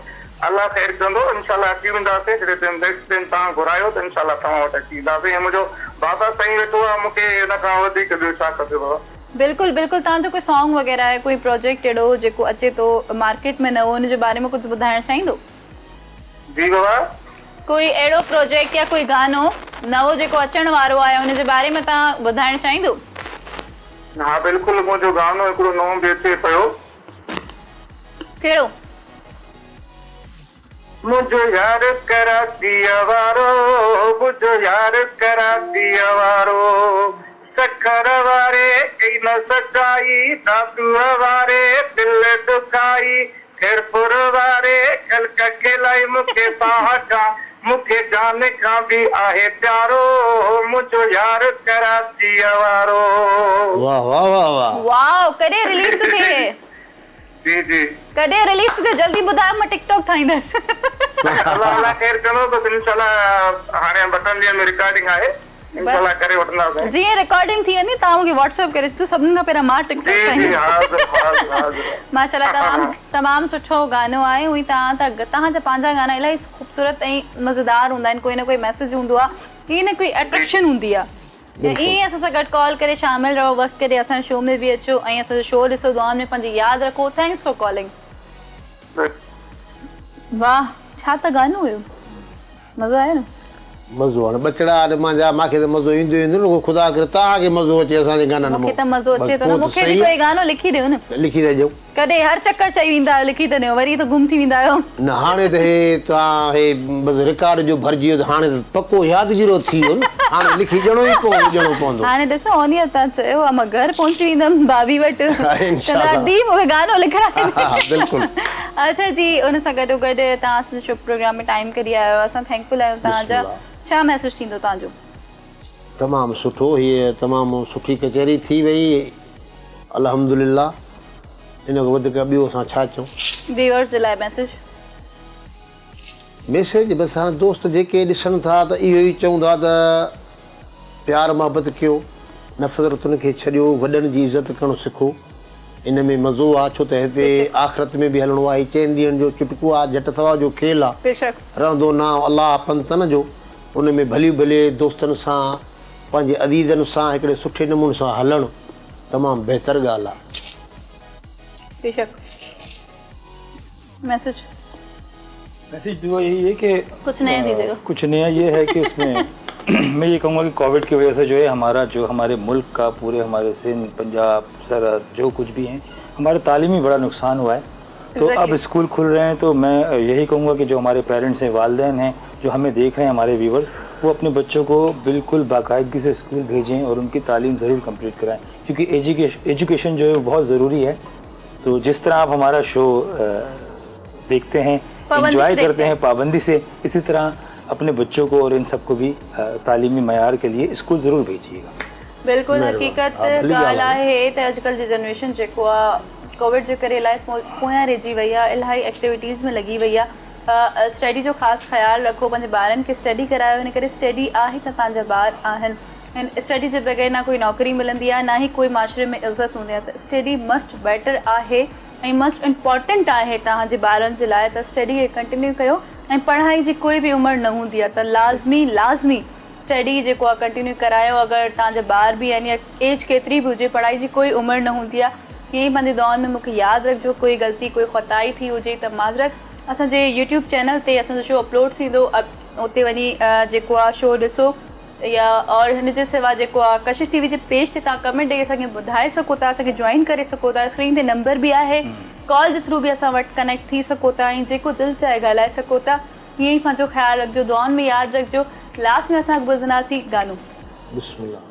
अलाह ख़ैर कंदो इंशाल्लाह अची वेंदासीं। जॾहिं नेक्स्ट टाइम तव्हां घुरायो त इंशाल्लाह तव्हां वटि अची वेंदासीं। ऐं मुंहिंजो बाबा साईं वेठो आहे, मूंखे हिन खां वधीक ॿियो छा खपे बाबा। बिल्कुलु बिल्कुलु। तव्हांजो कोई सॉन्ग वग़ैरह आहे, कोई प्रोजेक्ट अहिड़ो जेको अचे थो मार्केट में नओं, हुन जे बारे में कुझु ॿुधाइणु चाहींदो? जी बाबा कोई अहिड़ो प्रोजेक्ट या कोई गानो नओं जेको अचण वारो आहे हुन जे बारे में तव्हां ॿुधाइणु चाहींदो? हा बिल्कुलु। मुंहिंजो गानो हिकिड़ो नओं बि अचे पियो। कहिड़ो? मुझो यार कराची वारो, मुझो यार कराची वारो, सखर वारे कई न सचाई, दादू वारे दिल दुखाई, खैरपुर वारे खलक खिलाई मूंखे पाटा, मूंखे जान खां बि आहे प्यारो, मुझो यार कराची वारो। वाह वाह वाह वाह वाह। कॾहिं रिलीज़ थो थिए? जी जी कॾहिं रिलीज़ थो थिए? जल्दी ॿुधायो, मां टिकटॉक ठाहींदसि। अल्लाह ख़ैर कंदो। बसि इंशाल्लाह हाणे ॿ 3 ॾींहंनि में रिकॉर्डिंग आहे, इंशाल्लाह करे वठंदासीं। जीअं रिकॉर्डिंग थी वञे तव्हां मूंखे व्हाट्सएप करे छॾिजो। सभिनी खां पहिरियों मां टिकटॉक ठाहींदसि। माशाल्लाह तमामु सुठो गानो आहे। उहे तव्हांजा पंहिंजा गाना इलाही ख़ूबसूरत ऐं मज़ेदार हूंदा आहिनि। कोई न कोई मैसेज हूंदो आहे, हीअ न कोई अट्रैक्शन हूंदी आहे। ईअं असां सां गॾु कॉल करे शामिल रहो, वक़्तु करे असांजे शो में बि अचो ऐं असांजो शो ॾिसो, दुआनि में पंहिंजी यादि रखो। Thanks for calling. वाह छा त गानो हुयो, मज़ो आयो न? मज़ो हाणे ॿचड़ा मुंहिंजा मूंखे त मज़ो ईंदो ईंदो। ख़ुदा करे तव्हांखे मज़ो अचे असांजे गाननि में। मूंखे त मज़ो अचे थो न। मूंखे बि कोई गानो लिखी ॾियो न। लिखी था ॾियो। कॾहिं हर चक्कर चई वेंदा आहियो लिखी त ॾियो, वरी त गुम थी वेंदा आहियो। न हाणे त हे तव्हां हे बसि रिकॉर्ड जो भरिजी वियो त हाणे त पको यादगिरो थी वियो न। हाणे लिखी ॾियणो ई पवंदो। हाणे ॾिसो ओनियर तव्हां चयो आहे मां घर पहुची वेंदमि भाभी वटि, दादी मूंखे गानो लिखाए। बिल्कुलु। अच्छा जी, उन सां गॾो गॾु तव्हां असांजे शुभ प्रोग्राम में टाइम कढी आयो, असां थैंकफुल आहियूं तव्हांजा। छा मैसेज थींदो तव्हांजो? तमामु सुठो, हीअ तमामु सुठी कचहरी थी वई अल्हम्दुलिल्लाह। इन खां वधीक ॿियो असां छा चऊं? व्यूअर्स जे लाइ मैसेज बसि हाणे दोस्त जेके ॾिसनि था त इहो ई चऊं था त प्यार मोहबत कयो, नफ़रतुनि खे छॾियो, वॾनि जी इज़त करणु सिखो। इन में मज़ो आहे, छो त हिते आख़िरत में बि हलणो आहे। 4 ॾींहंनि जो चुटको आहे, झटि थवा जो खेल आहे। बेशक रहंदो ना अलाह पंतन जो। उन में भली भले दोस्तनि सां, पंहिंजे अदीज़नि सां हिकिड़े सुठे नमूने सां हलणु तमामु बहितर ॻाल्हि आहे। बेशक। मैसेज तो यही है कि कुछ नया दीजिएगा। कुछ नया ये है कि इसमें मैं ये कहूँगा कि कोविड की वजह से जो है हमारे मुल्क का, पूरे हमारे सिंध, पंजाब, सरहद जो कुछ भी हैं, हमारे तालीमी बड़ा नुकसान हुआ है। तो अब स्कूल खुल रहे हैं, तो मैं यही कहूँगा कि जो हमारे पेरेंट्स हैं, वालिदैन हैं, जो हमें देख रहे हैं, हमारे व्यूवर्स, वो अपने बच्चों को बिल्कुल बाकायदगी से स्कूल भेजें और उनकी तालीम ज़रूर कंप्लीट कराएं, क्योंकि एजुकेशन जो है वो बहुत ज़रूरी है। तो जिस तरह आप हमारा शो देखते हैं, एंजॉय करते हैं पाबंदी से, इसी तरह अपने बच्चों को और इन सबको भी तालीमी मयार के लिए स्कूल ज़रूर भेजिएगा। बिल्कुल हकीकत ॻाल्हि आहे त अॼुकल्ह जी जनरेशन जेको आहे कोविड जे करे इलाही पोयां रहिजी वई आहे, इलाही एक्टिविटीज़ में लॻी वई आहे। स्टडी जो ख़ासि ख़्यालु रखो, पंहिंजे ॿारनि खे स्टडी करायो। इन करे स्टडी आहे त तव्हांजा ॿार आहिनि, ऐं स्टडी जे बग़ैर ना कोई नौकरी मिलंदी आहे, ना ई कोई माशरे में इज़त हूंदी आहे। त स्टडी मस्ट बेटर आहे ऐं मस्ट इम्पॉर्टेंट आहे तव्हांजे ॿारनि जे लाइ। त स्टडी खे कंटिन्यू कयो ऐं पढ़ाई जी कोई बि उमिरि न हूंदी आहे, त लाज़मी स्टडी जेको आहे कंटिन्यू करायो। अगरि तव्हांजा ॿार बि आहिनि या एज केतिरी बि हुजे, पढ़ाई जी कोई उमिरि न हूंदी आहे। ईअं ई पंहिंजे दौर में मूंखे यादि रखिजो, कोई ग़लती कोई ख़ताई थी हुजे त माज़रत। असांजे यूट्यूब चैनल ते असांजो शो अपलोड थींदो, उते वञी जेको आहे शो ॾिसो, या और हिन जे सिवा जेको आहे कशिश टीवी जे पेज ते तव्हां कमेंट ॾेई असांखे ॿुधाए सघो था, असांखे जॉइन करे सघो था। स्क्रीन ते नंबर बि आहे, कॉल जे थ्रू बि असां वटि कनेक्ट थी सघो था ऐं जेको दिलि चाहे ॻाल्हाए सघो था। ईअं ई पंहिंजो ख़्यालु रखिजो, दुआउनि में यादि रखिजो। लास्ट में असां ॿुधंदासीं गानो। बिस्मिल्लाह।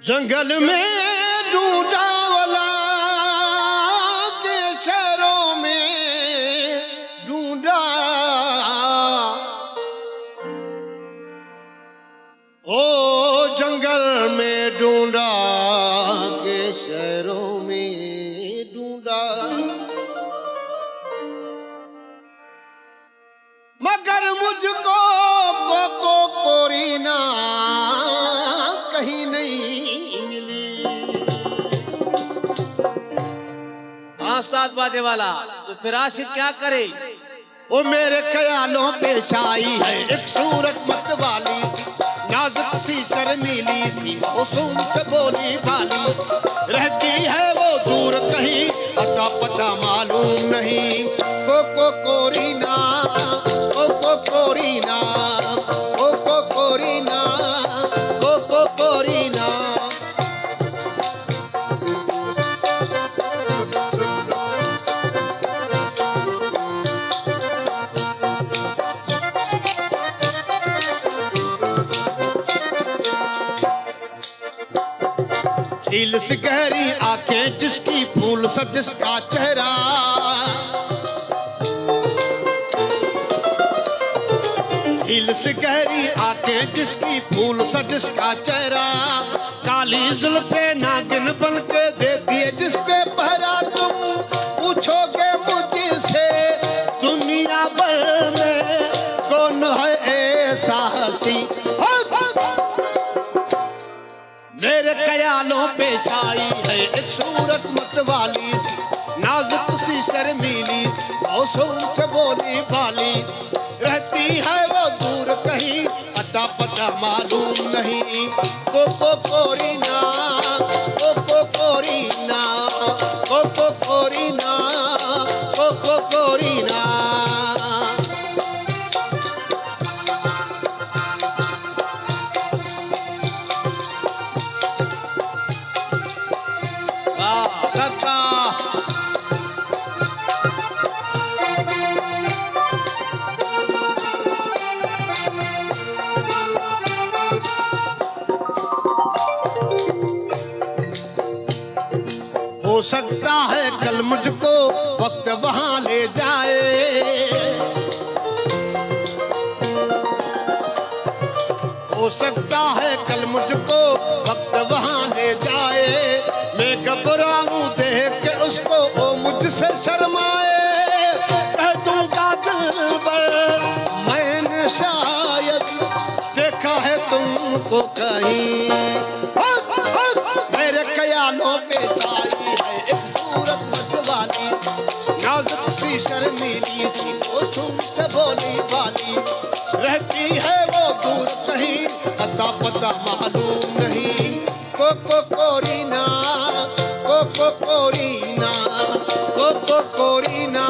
जंगल में ढूंढा वाला के शहरों में ढूंढा, ओ जंगल में ढूंढा के शहरों में ढूंढा, मगर मुझको कोई ना कहीं नहीं मिली। हाँ साथ बाजे वाला, तो फिर आशिक क्या करे? वो मेरे ख्यालों पे छाई है एक सूरत मत वाली, नाजुक सी शर्मीली सी उसूल से बोली भाली, रहती है वो दूर कहीं अता पता मालूम नहीं। Corina Corina Corina Corina. झील से गहरी आंखें जिसकी फूल सा जिसका चेहरा, झील से गहरी आंखें जिसकी फूल सा जिसका चेहरा, काली जुल्फे नागिन बन के देती है जिसपे पहरा। तुम पूछोगे मुझसे दुनिया भर में कौन है ऐसा हंसी, मेरे ख्यालों पे छाई है एक सूरत मत वाली सी, नाजुक सी शर्मीली मौसम से बोली भाली, रहती है वो दूर कहीं अता पता मालूम नहीं। Corina Corina Corina Corina. हो सकता है कल मुझको वक्त वहां ले जाए, हो सकता है कल मुझको वक्त वहां ले जाए, मैं घबराऊं देख के उसको वो मुझसे शर्माए, कह दूंगा दिलबर मैंने शायद देखा है तुमको कहीं, मेरे ख्यालों पे छाई है एक सूरत मत वाली, नाजुक सी शर्मीली सी मौसम से बोली वाली, रहती है वो दूर कहीं अता पता मालूम नहीं। Corina Corina Corina.